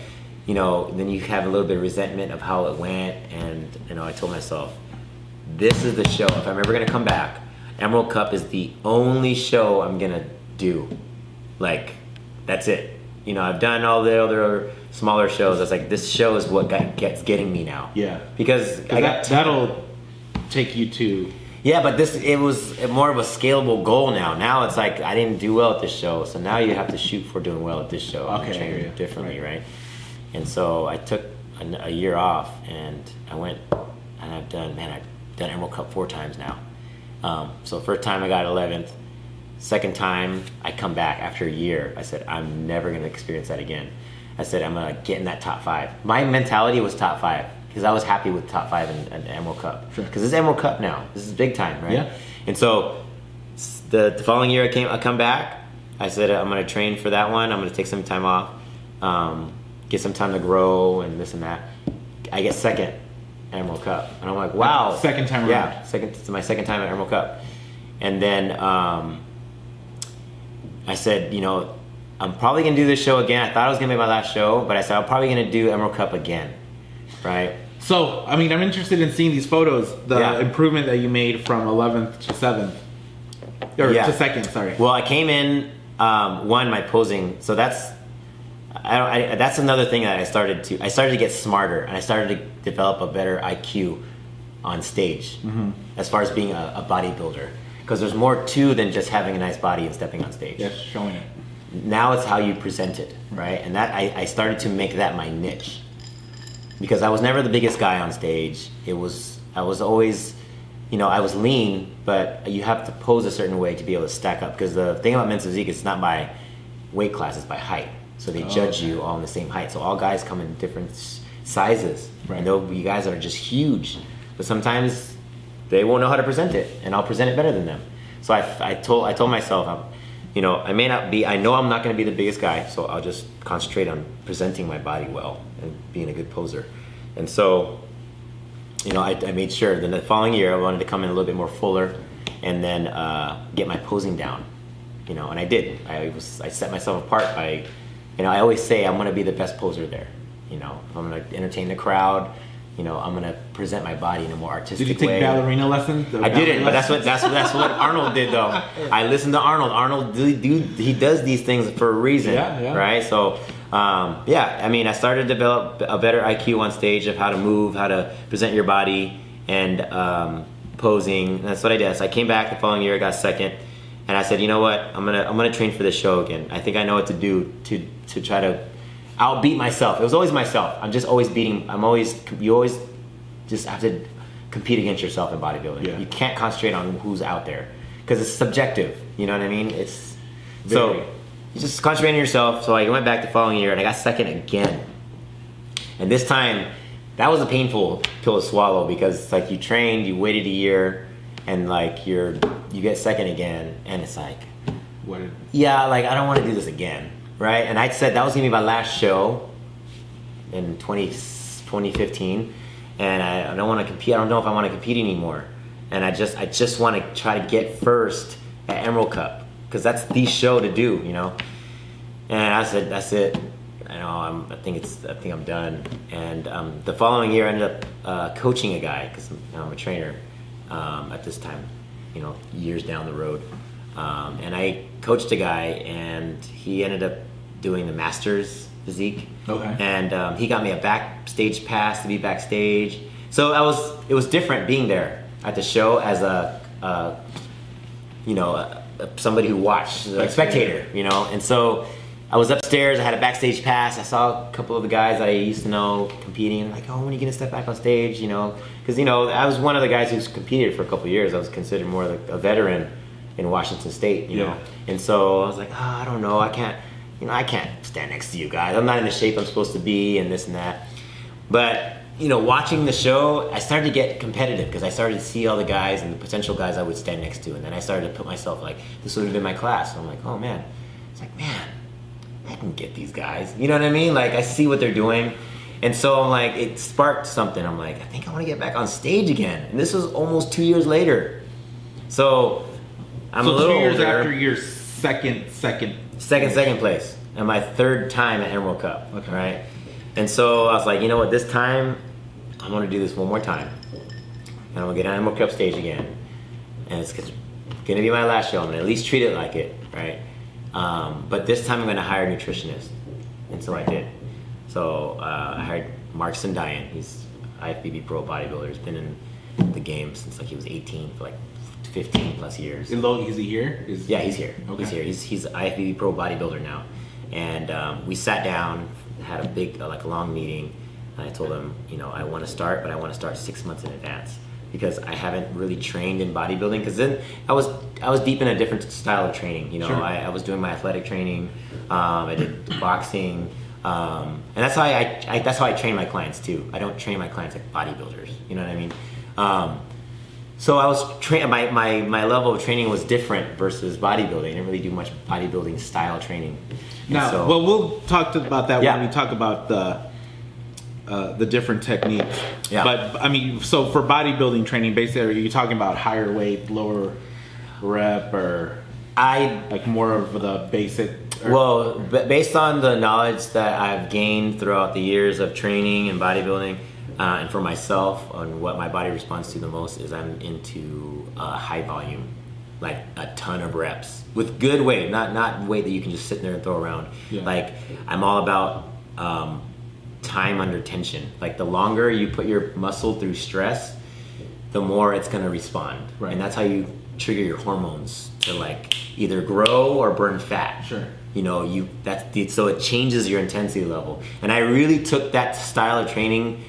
you know, then you have a little bit of resentment of how it went, and, you know, I told myself, this is the show. If I'm ever going to come back, Emerald Cup is the only show I'm going to do. Like, that's it. You know, I've done all the other smaller shows. I was like, this show is what getting me now. Yeah. Because that'll take you to. Yeah, but it was more of a scalable goal now. Now it's like, I didn't do well at this show, so now you have to shoot for doing well at this show. Okay. Train differently, right? And so I took a year off, and I went, and I've done Emerald Cup 4 times now. So first time I got 11th. Second time I come back after a year, I said, I'm never going to experience that again. I said, I'm going to get in that top 5. My mentality was top 5 because I was happy with top 5 in Emerald Cup. Sure. Because this is Emerald Cup now. This is big time, right? Yeah. And so the following year I come back. I said, I'm going to train for that one. I'm going to take some time off, get some time to grow and this and that. I get second at Emerald Cup. And I'm like, wow. Second time around. Yeah, it's my second time at Emerald Cup. And then I said, you know, I'm probably going to do this show again. I thought it was going to be my last show, but I said, I'm probably going to do Emerald Cup again, right? So, I mean, I'm interested in seeing these photos, the improvement that you made from 11th to 7th. Or to 2nd, sorry. Well, I came in, won my posing, so that's another thing that I started to get smarter, and I started to develop a better IQ on stage as far as being a bodybuilder. Because there's more to than just having a nice body and stepping on stage. Yes, showing it. Now it's how you present it, right? And that I started to make that my niche. Because I was never the biggest guy on stage. I was always, you know, I was lean, but you have to pose a certain way to be able to stack up. Because the thing about men's physique, it's not by weight class, it's by height. So they judge you all in the same height. So all guys come in different sizes. Right. And you guys are just huge. But sometimes they won't know how to present it, and I'll present it better than them. So I told myself, you know, I know I'm not going to be the biggest guy, so I'll just concentrate on presenting my body well and being a good poser. And so, you know, I made sure. Then the following year, I wanted to come in a little bit more fuller, and then get my posing down. You know, and I did. I set myself apart by, you know, I always say I'm going to be the best poser there. You know, if I'm going to entertain the crowd, you know, I'm gonna present my body in a more artistic way. Did you take ballerina lessons? I didn't, but that's what Arnold did though. I listened to Arnold. Arnold, he does these things for a reason, right? So, I mean, I started to develop a better IQ on stage of how to move, how to present your body, and posing. And that's what I did. So I came back the following year, I got second, and I said, you know what? I'm gonna train for this show again. I think I know what to do to try to outbeat myself. It was always myself. I'm just always beating. You always just have to compete against yourself in bodybuilding. Yeah. You can't concentrate on who's out there because it's subjective. You know what I mean? So you just concentrate on yourself. So I went back the following year and I got second again. And this time, that was a painful pill to swallow because like you trained, you waited a year, and like you get second again, and it's like, like I don't want to do this again. Right, and I said that was gonna be my last show in 2015, and I don't want to compete. I don't know if I want to compete anymore, and I just want to try to get first at Emerald Cup, because that's the show to do, you know. And I said, that's it. I know, I think I'm done. And the following year, I ended up coaching a guy because I'm a trainer at this time, you know, years down the road. And I coached a guy, and he ended up doing the Masters physique. Okay. And he got me a backstage pass to be backstage. So it was different being there at the show as somebody who watched, a spectator, you know. And so I was upstairs, I had a backstage pass, I saw a couple of the guys I used to know competing, like, oh, when are you gonna step back on stage, you know? Because, you know, I was one of the guys who's competed for a couple of years. I was considered more like a veteran in Washington State, you know? And so I was like, I don't know, I can't stand next to you guys. I'm not in the shape I'm supposed to be, and this and that. But, you know, watching the show, I started to get competitive because I started to see all the guys and the potential guys I would stand next to. And then I started to put myself like, this would have been my class. And I'm like, oh man. It's like, man, I can get these guys. You know what I mean? Like, I see what they're doing. And so I'm like, it sparked something. I'm like, I think I want to get back on stage again. And this was almost 2 years later. So I'm a little 2 years older. after your second place, and my third time at Emerald Cup, right? And so I was like, you know what, this time, I'm gonna do this one more time. And I'm gonna get on Emerald Cup stage again. And it's gonna be my last show, I'm gonna at least treat it like it, right? But this time I'm gonna hire a nutritionist. And so I did. So I hired Mark Sandayan. He's IFBB pro bodybuilder. He's been in the game since like he was 18 for like 15 plus years. Is he here? Yeah, he's here. Okay. He's here. He's IFBB pro bodybuilder now. And we sat down, had a big, like a long meeting. And I told him, you know, I want to start, but I want to start 6 months in advance because I haven't really trained in bodybuilding. Because then I was deep in a different style of training. You know, Sure. I was doing my athletic training. I did boxing. And that's how I train my clients too. I don't train my clients like bodybuilders. You know what I mean? So I was my level of training was different versus bodybuilding. I didn't really do much bodybuilding style training. Now, well, we'll talk about that when we talk about the different techniques. Yeah. But I mean, so for bodybuilding training, basically, are you talking about higher weight, lower rep, or like more of the basic? Well, based on the knowledge that I've gained throughout the years of training and bodybuilding, and for myself, on what my body responds to the most is I'm into high volume, like a ton of reps with good weight, not weight that you can just sit there and throw around. Yeah. Like I'm all about time under tension. Like the longer you put your muscle through stress, the more it's going to respond. Right. And that's how you trigger your hormones to like either grow or burn fat. Sure. You know, so it changes your intensity level. And I really took that style of training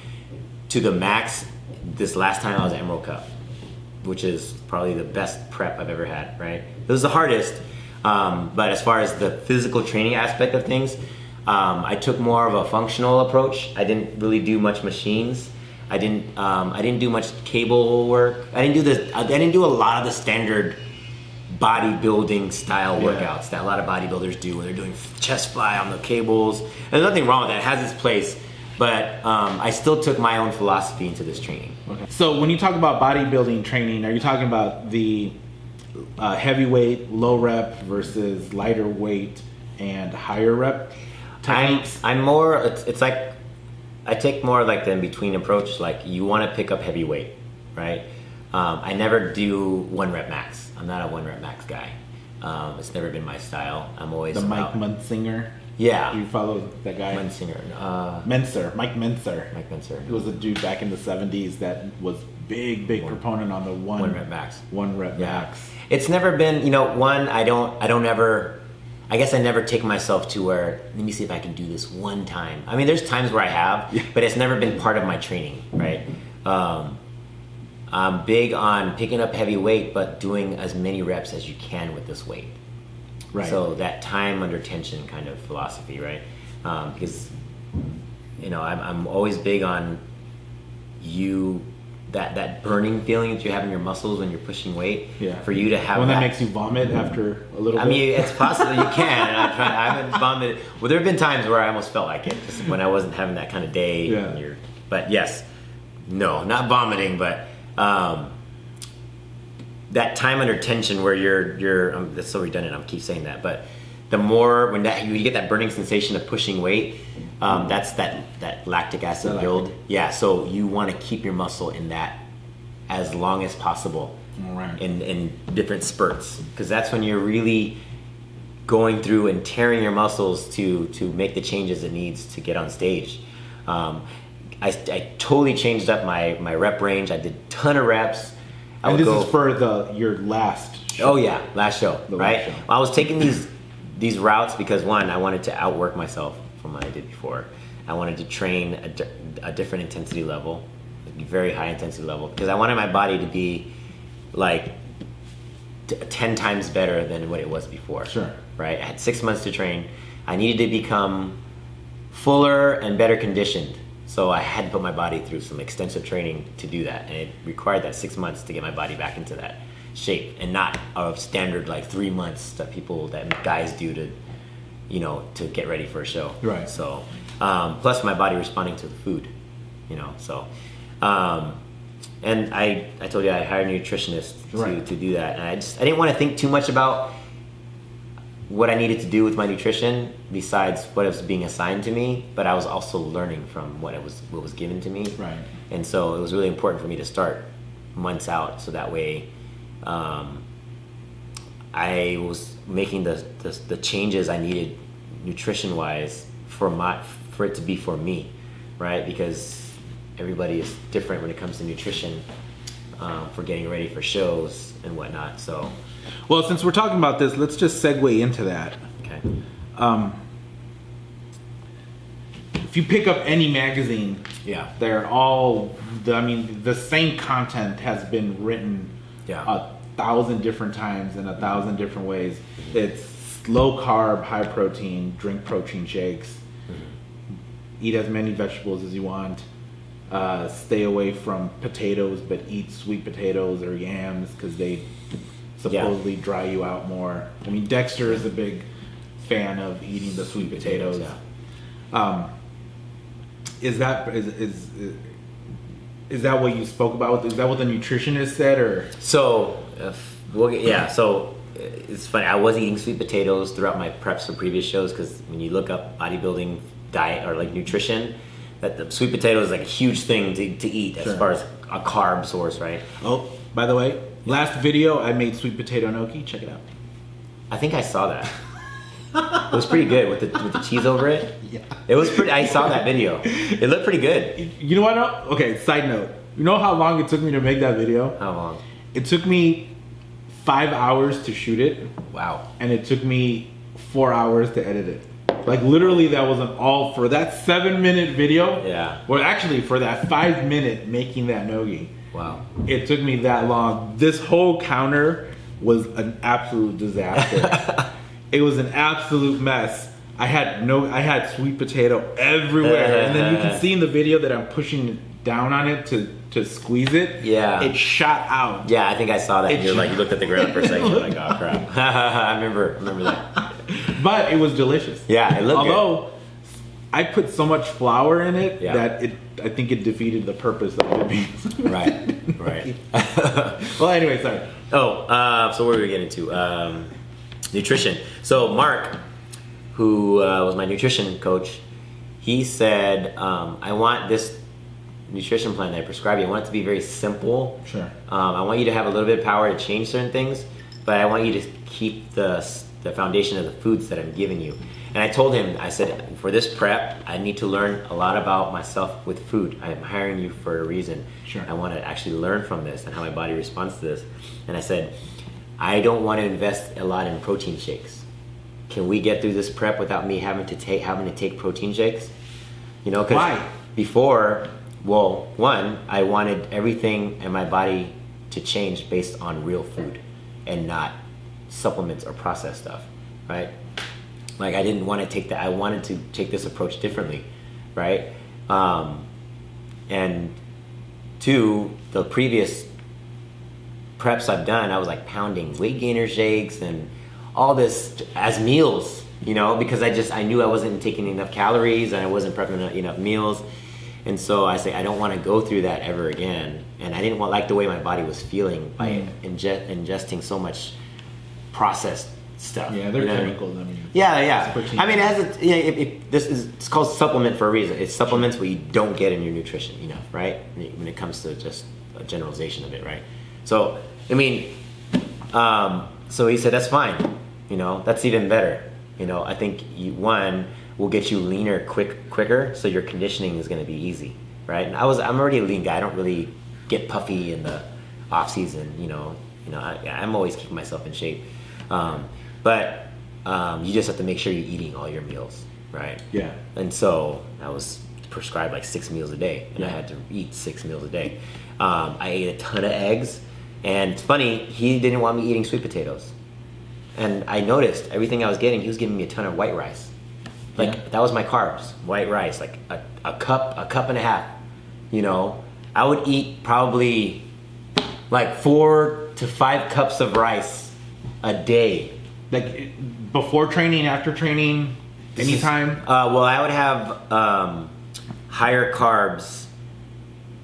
to the max this last time I was at Emerald Cup, which is probably the best prep I've ever had, right? It was the hardest, but as far as the physical training aspect of things, I took more of a functional approach. I didn't really do much machines. I didn't do much cable work. I didn't do a lot of the standard bodybuilding style workouts that a lot of bodybuilders do, where they're doing chest fly on the cables. There's nothing wrong with that. It has its place. But I still took my own philosophy into this training. Okay. So when you talk about bodybuilding training, are you talking about the heavyweight, low rep versus lighter weight and higher rep techniques? I'm more, it's like, I take more like the in-between approach. Like you want to pick up heavyweight, right? I never do 1 rep max. I'm not a 1 rep max guy. It's never been my style. I'm always Mike Munsinger. Yeah. You follow that guy? Mike Menser. Mike Menser. He was a dude back in the 70s that was big proponent on the 1 rep max. 1 rep max. It's never been, you know, I guess I never take myself to where, let me see if I can do this one time. I mean, there's times where I have, but it's never been part of my training, right? I'm big on picking up heavy weight, but doing as many reps as you can with this weight. Right. So that time under tension kind of philosophy, right? Because, you know, I'm always big on that burning feeling that you have in your muscles when you're pushing weight. Yeah. For you to have when that makes you vomit after a little bit. I mean, it's possible you can. I haven't vomited. Well, there have been times where I almost felt like it, just when I wasn't having that kind of day. Yeah. But yes, no, not vomiting, but that time under tension where you're that's so redundant, I keep saying that, but the more when you get that burning sensation of pushing weight, that's that lactic acid build. Yeah, so you want to keep your muscle in that as long as possible. All right. In different spurts, because that's when you're really going through and tearing your muscles to make the changes it needs to get on stage. I totally changed up my rep range. I did a ton of reps. And this is for your last show. Oh yeah, last show, right? Last show. I was taking these routes because one, I wanted to outwork myself from what I did before. I wanted to train a different intensity level, a very high intensity level, because I wanted my body to be like 10 times better than what it was before. Sure. Right? I had 6 months to train. I needed to become fuller and better conditioned. So I had to put my body through some extensive training to do that. And it required that 6 months to get my body back into that shape, and not a standard like 3 months that guys do to get ready for a show. Right. So, plus my body responding to the food, so, and I told you I hired a nutritionist to do that. And I didn't want to think too much about what I needed to do with my nutrition besides what was being assigned to me, but I was also learning from what was given to me. Right. And so it was really important for me to start months out, so that way I was making the changes I needed nutrition wise for it to be for me, right? Because everybody is different when it comes to nutrition for getting ready for shows and whatnot. So, well, since we're talking about this, let's just segue into that. Okay. If you pick up any magazine, they're all. The same content has been written 1,000 different times in 1,000 different ways. It's low carb, high protein, drink protein shakes, eat as many vegetables as you want, stay away from potatoes but eat sweet potatoes or yams because they supposedly dry you out more. I mean, Dexter is a big fan of eating the sweet potatoes. Is that what you spoke about? Is that what the nutritionist said, or? So, So it's funny. I was eating sweet potatoes throughout my preps for previous shows, because when you look up bodybuilding diet or like nutrition, that the sweet potato is like a huge thing to eat as far as a carb source, right? Oh, by the way, last video I made sweet potato gnocchi. Check it out. I think I saw that. It was pretty good with the cheese over it. Yeah. It was pretty. I saw that video. It looked pretty good. You know what? Okay, side note. You know how long it took me to make that video? How long? It took me 5 hours to shoot it. Wow. And it took me 4 hours to edit it. Like literally, that was all for that 7-minute video. Yeah. Well, actually, for that 5-minute making that gnocchi. Wow. It took me that long. This whole counter was an absolute disaster. It was an absolute mess. I had sweet potato everywhere, and then you can see in the video that I'm pushing down on it to squeeze it. Yeah. It shot out. Yeah, I think I saw that. You looked at the ground for a second. You're like, oh crap. I remember that. But it was delicious. Yeah, it looked Although I put so much flour in it that I think it defeated the purpose of it being. Right. Well, anyway, sorry. So where were we getting to? Nutrition. So Mark, who was my nutrition coach, he said, I want this nutrition plan that I prescribe you, I want it to be very simple. Sure. I want you to have a little bit of power to change certain things, but I want you to keep the foundation of the foods that I'm giving you. And I told him, I said, for this prep, I need to learn a lot about myself with food. I'm hiring you for a reason. Sure. I want to actually learn from this and how my body responds to this. And I said, I don't want to invest a lot in protein shakes. Can we get through this prep without me having to take protein shakes? Because why? Before, one, I wanted everything in my body to change based on real food and not supplements or processed stuff, right? Like I didn't want to take that. I wanted to take this approach differently, right? And two, the previous preps I've done, I was like pounding weight gainer shakes and all this as meals, because I knew I wasn't taking enough calories and I wasn't prepping enough meals. And so I say I don't want to go through that ever again, and I didn't like the way my body was feeling by ingesting so much processed stuff. Yeah, they're chemicals. I mean, yeah. I mean, it's called supplement for a reason. It supplements what you don't get in your nutrition enough, right? When it comes to just a generalization of it, right? So I mean, so he said that's fine. That's even better. I think one will get you leaner quicker, so your conditioning is going to be easy, right? And I'm already a lean guy. I don't really get puffy in the off season. I'm always keeping myself in shape. But you just have to make sure you're eating all your meals, right? Yeah. And so I was prescribed like 6 meals a day, and I had to eat 6 meals a day. I ate a ton of eggs, and it's funny, he didn't want me eating sweet potatoes. And I noticed everything I was getting, he was giving me a ton of white rice. That was my carbs, white rice, like a cup and a half. I would eat probably like 4 to 5 cups of rice a day. Like before training, after training, anytime? Well, I would have higher carbs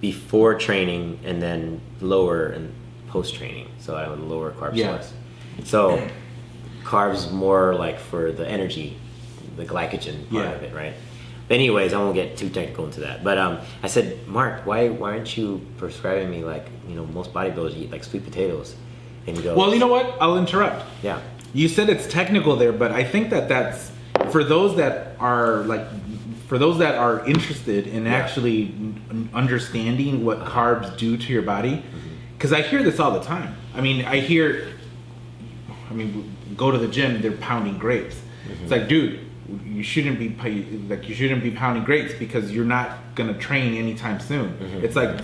before training and then lower and post training. So I would lower carb source. So carbs more like for the energy, the glycogen part of it, right? But anyways, I won't get too technical into that. But I said, Mark, why aren't you prescribing me like most bodybuilders eat like sweet potatoes? And he goes, well, you know what? I'll interrupt. Yeah. You said it's technical there, but I think that's for those that are interested in actually understanding what carbs do to your body. Because I hear this all the time. I mean, go to the gym, they're pounding grapes. It's like, dude, you shouldn't be pounding grapes because you're not gonna train anytime soon. It's like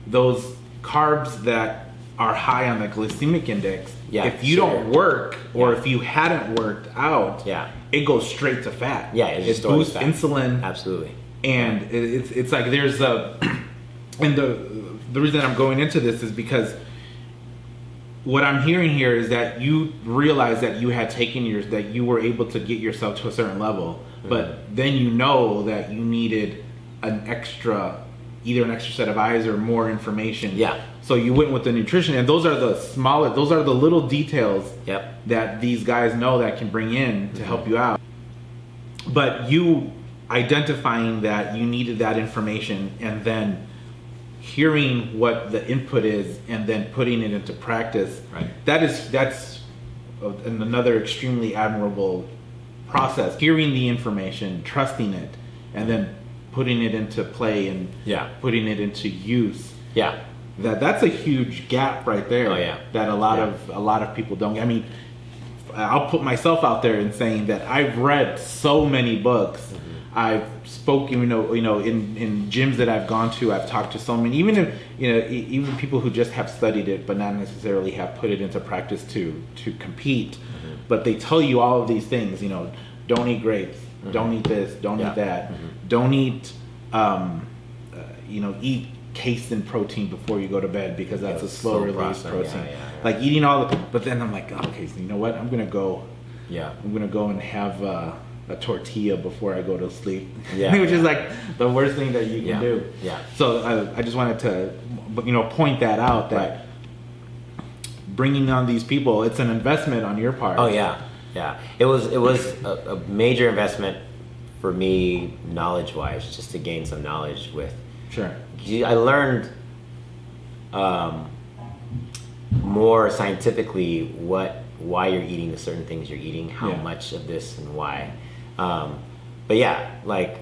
those carbs that are high on the glycemic index. If you don't work, or if you hadn't worked out, it goes straight to fat. It boosts fat. insulin. Absolutely. And it's like there's and the reason I'm going into this is because what I'm hearing here is that you realize that you had taken that you were able to get yourself to a certain level, but then that you needed either an extra set of eyes or more information. So you went with the nutrition, and those are the little details that these guys know that can bring in to help you out. But you identifying that you needed that information and then hearing what the input is and then putting it into practice, that's another extremely admirable process. Hearing the information, trusting it, and then putting it into play and putting it into use. That's a huge gap right there. That a lot of people don't. I mean, I'll put myself out there in saying that I've read so many books. I've spoken, in gyms that I've gone to. I've talked to so many, even people who just have studied it, but not necessarily have put it into practice to compete. But they tell you all of these things. Don't eat grapes. Don't eat this. Don't eat that. Don't eat, eat casein protein before you go to bed because that's a slow release protein. Like eating all the. But then I'm like, okay, so you know what? I'm gonna go and have a tortilla before I go to sleep, which is like the worst thing that you can do. So I just wanted to, point that out that bringing on these people, it's an investment on your part. It was a major investment for me, knowledge-wise, just to gain some knowledge with. I learned more scientifically why you're eating the certain things you're eating, how much of this and why. But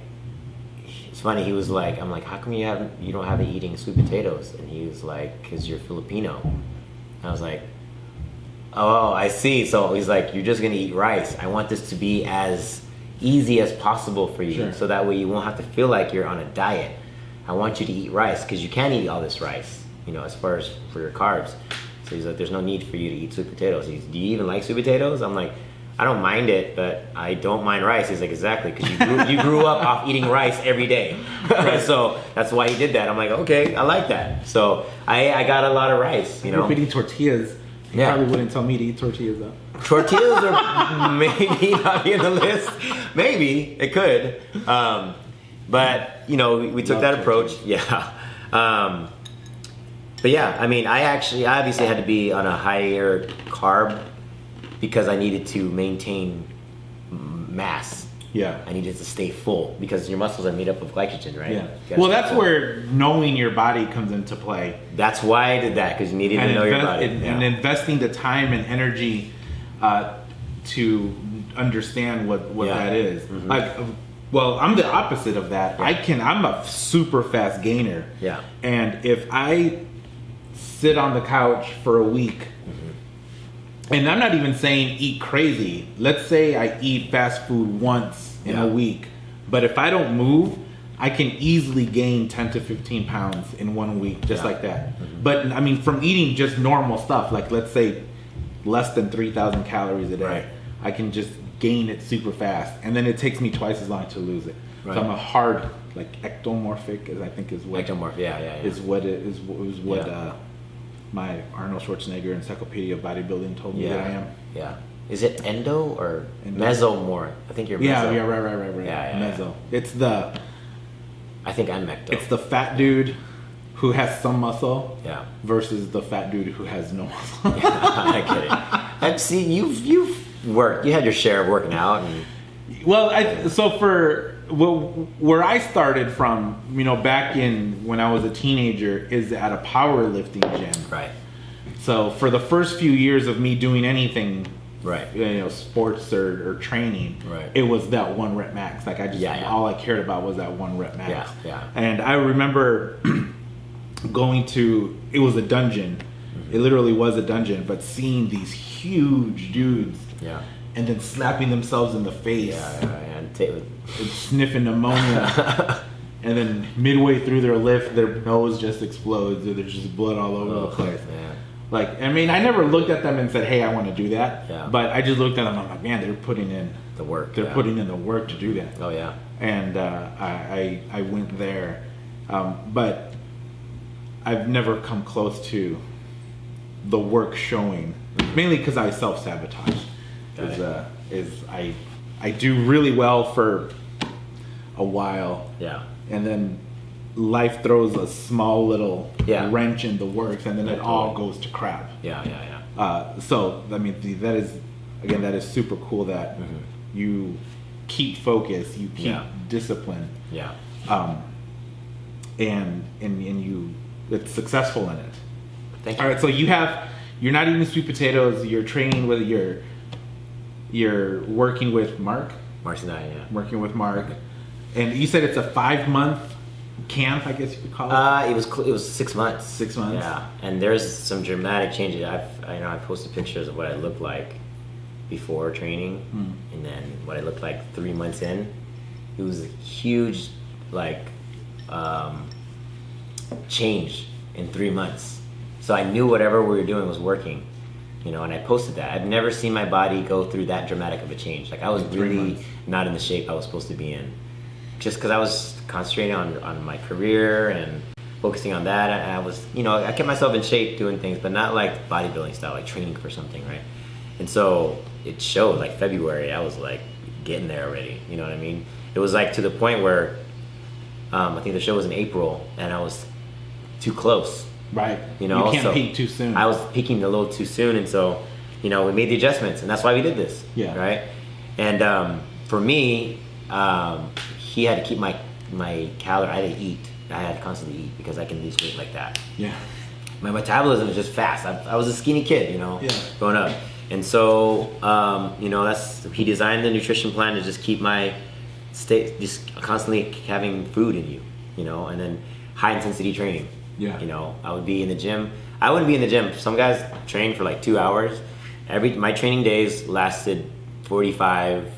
it's funny. He was like, I'm like, how come you don't have it eating sweet potatoes? And he was like, because you're Filipino. And I was like, oh, I see. So he's like, you're just gonna eat rice. I want this to be as easy as possible for you, so that way you won't have to feel like you're on a diet. I want you to eat rice because you can eat all this rice, as far as for your carbs. So he's like, there's no need for you to eat sweet potatoes. Do you even like sweet potatoes? I'm like, I don't mind it, but I don't mind rice. He's like, exactly, because you grew up off eating rice every day. So that's why he did that. I'm like, okay, I like that. So I got a lot of rice, If eating tortillas, you probably wouldn't tell me to eat tortillas though. Tortillas are maybe not in the list. Maybe it could. But you know, we took that approach. Yeah. But yeah, I mean, I obviously had to be on a higher carb because I needed to maintain mass. Yeah. I needed to stay full because your muscles are made up of glycogen, right? Yeah. Well, that's where knowing your body comes into play. That's why I did that, because you needed to know your body. And investing the time and energy to understand what that is. Mm-hmm. Like, well, I'm the opposite of that. Yeah. I'm a super fast gainer. Yeah. And if I sit on the couch for a week, and I'm not even saying eat crazy. Let's say I eat fast food once in a week. But if I don't move, I can easily gain 10 to 15 pounds in 1 week, just like that. Mm-hmm. But I mean, from eating just normal stuff, like let's say less than 3,000 calories a day, right. I can just gain it super fast. And then it takes me twice as long to lose it. Right. So I'm a hard, like ectomorphic, as I think is what is what it is what my Arnold Schwarzenegger Encyclopedia of Bodybuilding told me that I am. Yeah. Is it endo or mesomorph? I think you're meso. Yeah, right. Yeah, meso. It's the... I think I'm mecto. It's the fat dude who has some muscle versus the fat dude who has no muscle. I get it. And see, you've worked. You had your share of working out. And... Well, where I started from, back in when I was a teenager, is at a powerlifting gym. Right. So for the first few years of me doing anything, right, sports or training, right, it was that 1 rep max. Like all I cared about was that 1 rep max. Yeah. And I remember going to, it was a dungeon. Mm-hmm. It literally was a dungeon, but seeing these huge dudes. Yeah. And then slapping themselves in the face. And sniffing pneumonia. And then midway through their lift, their nose just explodes, or there's just blood all over the place. Man. Like, I mean, I never looked at them and said, "Hey, I want to do that." Yeah. But I just looked at them. I'm like, man, they're putting in the work. They're putting in the work to do that. Oh yeah. And I went there, but I've never come close to the work showing. Mainly because I self-sabotage. I do really well for a while. Yeah. And then life throws a small little wrench in the works, and then it all goes to crap. Yeah. So I mean, that is super cool that you keep focus, you keep discipline. Yeah. And you it's successful in it. Thank you. All right, so you're not eating sweet potatoes. You're training with you're working with Mark. Mark's not, Working with Mark. And you said it's a 5-month camp, I guess you could call it? It was 6 months. 6 months? Yeah. And there's some dramatic changes. I posted pictures of what I looked like before training, and then what I looked like 3 months in. It was a huge, change in 3 months. So I knew whatever we were doing was working. And I posted that. I've never seen my body go through that dramatic of a change. Like, I was really not in the shape I was supposed to be in. Just because I was concentrating on my career and focusing on that. I was, I kept myself in shape doing things, but not like bodybuilding style, like training for something, right? And so it showed, like February, I was like getting there already. You know what I mean? It was like to the point where I think the show was in April, and I was too close. Right. You can't peak too soon. I was peaking a little too soon, and so, we made the adjustments, and that's why we did this. Yeah. Right? And for me, he had to keep my calorie. I had to eat. I had to constantly eat because I can lose weight like that. Yeah. My metabolism is just fast. I was a skinny kid, growing up. And so, he designed the nutrition plan to just keep my state, just constantly having food in you, and then high intensity training. Yeah. I would be in the gym. I wouldn't be in the gym. Some guys train for like 2 hours. My training days lasted 45,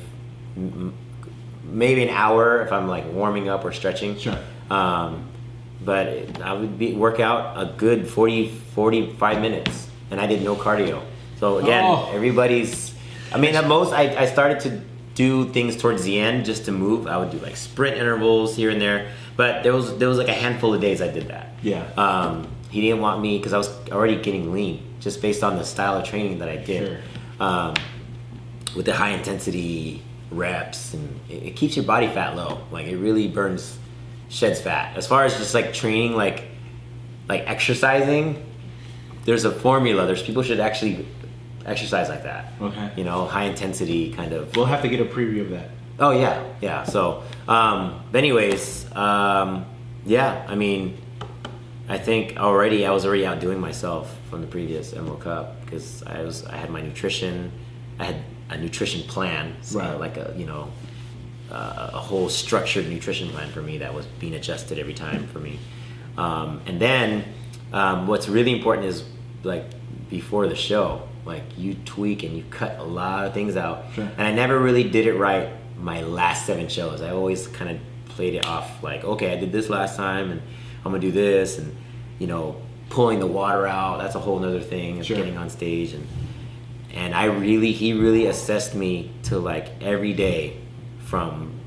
maybe an hour if I'm like warming up or stretching. Sure. But I would work out a good 45 minutes, and I did no cardio. So again, at most I started to do things towards the end just to move. I would do like sprint intervals here and there, but there was like a handful of days I did that. Yeah. He didn't want me because I was already getting lean just based on the style of training that I did. Sure. With the high intensity reps, and it keeps your body fat low. Like, it really burns sheds fat. As far as just like training, like exercising, there's a formula. There's people should actually exercise like that. Okay. You know, high intensity kind of. We'll have to get a preview of that. Oh yeah. So, but anyways, yeah. I mean, I think I was already outdoing myself from the previous Emerald Cup because I had my nutrition. I had a nutrition plan, so right. like a whole structured nutrition plan for me that was being adjusted every time for me. And then what's really important is like before the show, like you tweak and you cut a lot of things out. Sure. And I never really did it right my last 7 shows. I always kind of played it off like, okay, I did this last time and I'm gonna do this, and you know, pulling the water out, that's a whole nother thing of sure. getting on stage. And he really assessed me to like every day from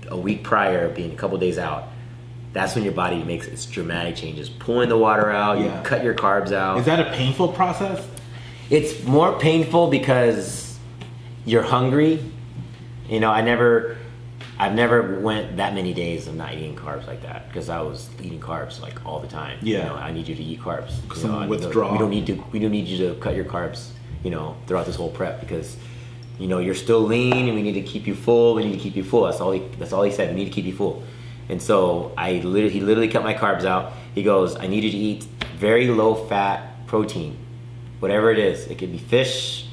a week prior being a couple days out. That's when your body makes its dramatic changes. Pulling the water out, yeah. you cut your carbs out. Is that a painful process? It's more painful because you're hungry. You know, I've never went that many days of not eating carbs like that because I was eating carbs like all the time. Yeah. You know, I need you to eat carbs. Some withdrawal. We don't need you to cut your carbs, you know, throughout this whole prep because, you know, you're still lean and we need to keep you full. That's all he said. We need to keep you full. And so he literally cut my carbs out. He goes, I need you to eat very low fat protein, whatever it is. It could be fish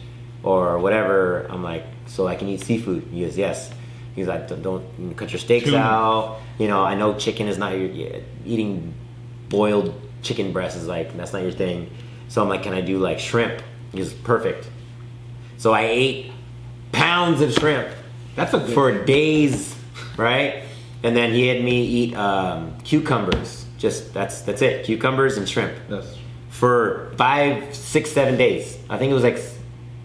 or whatever. I'm like, so I can eat seafood? He goes, yes. He goes, don't cut your steaks out. You know, I know chicken is not eating boiled chicken breast is like, that's not your thing. So I'm like, can I do like shrimp? He goes, perfect. So I ate pounds of shrimp. That's a good for thing. days, right? And then he had me eat cucumbers. Just that's it. Cucumbers and shrimp. Yes. For 5, 6, 7 days. I think it was like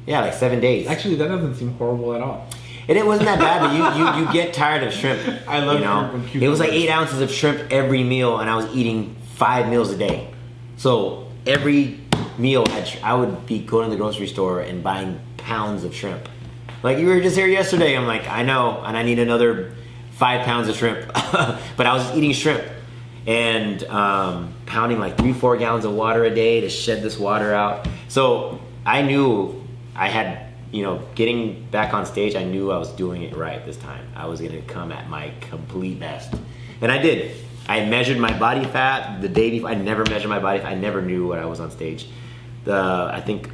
7 days. Actually, that doesn't seem horrible at all. And it wasn't that bad, but you get tired of shrimp. I love you know? shrimp and cucumbers. It was like 8 ounces of shrimp every meal, and I was eating 5 meals a day. So every meal, I would be going to the grocery store and buying pounds of shrimp. Like, you were just here yesterday. I'm like, I know, and I need another 5 pounds of shrimp. But I was just eating shrimp and pounding like 3-4 gallons of water a day to shed this water out. So I knew I had, you know, getting back on stage, I knew I was doing it right this time. I was going to come at my complete best. And I did. I measured my body fat the day before. I never measured my body fat. I never knew what I was on stage. I think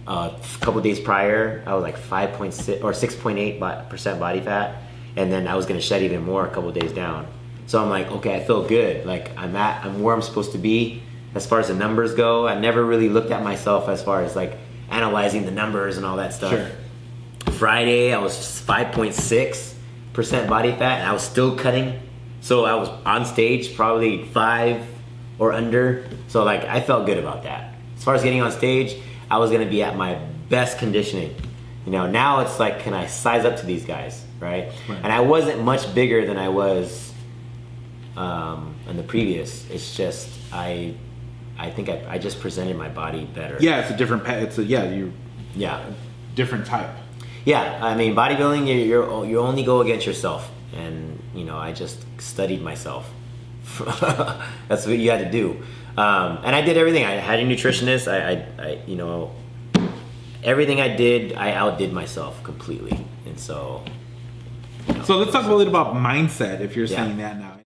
a couple days prior, I was like 5.6 or 6.8% body fat, and then I was gonna shed even more a couple days down. So I'm like, okay, I feel good. Like I'm where I'm supposed to be as far as the numbers go. I never really looked at myself as far as like analyzing the numbers and all that stuff. Sure. Friday, I was 5.6% body fat, and I was still cutting. So I was on stage probably 5 or under. So like I felt good about that. As far as getting on stage, I was gonna be at my best conditioning. You know, now it's like, can I size up to these guys, right? And I wasn't much bigger than I was in the previous. It's just I think I just presented my body better. Yeah, it's a different. Different type. Yeah, I mean, bodybuilding, you only go against yourself, and you know, I just studied myself. That's what you had to do, and I did everything. I had a nutritionist. I you know, everything I did, I outdid myself completely, and so. You know, So let's talk a little bit about mindset. If you're Yeah. saying that now.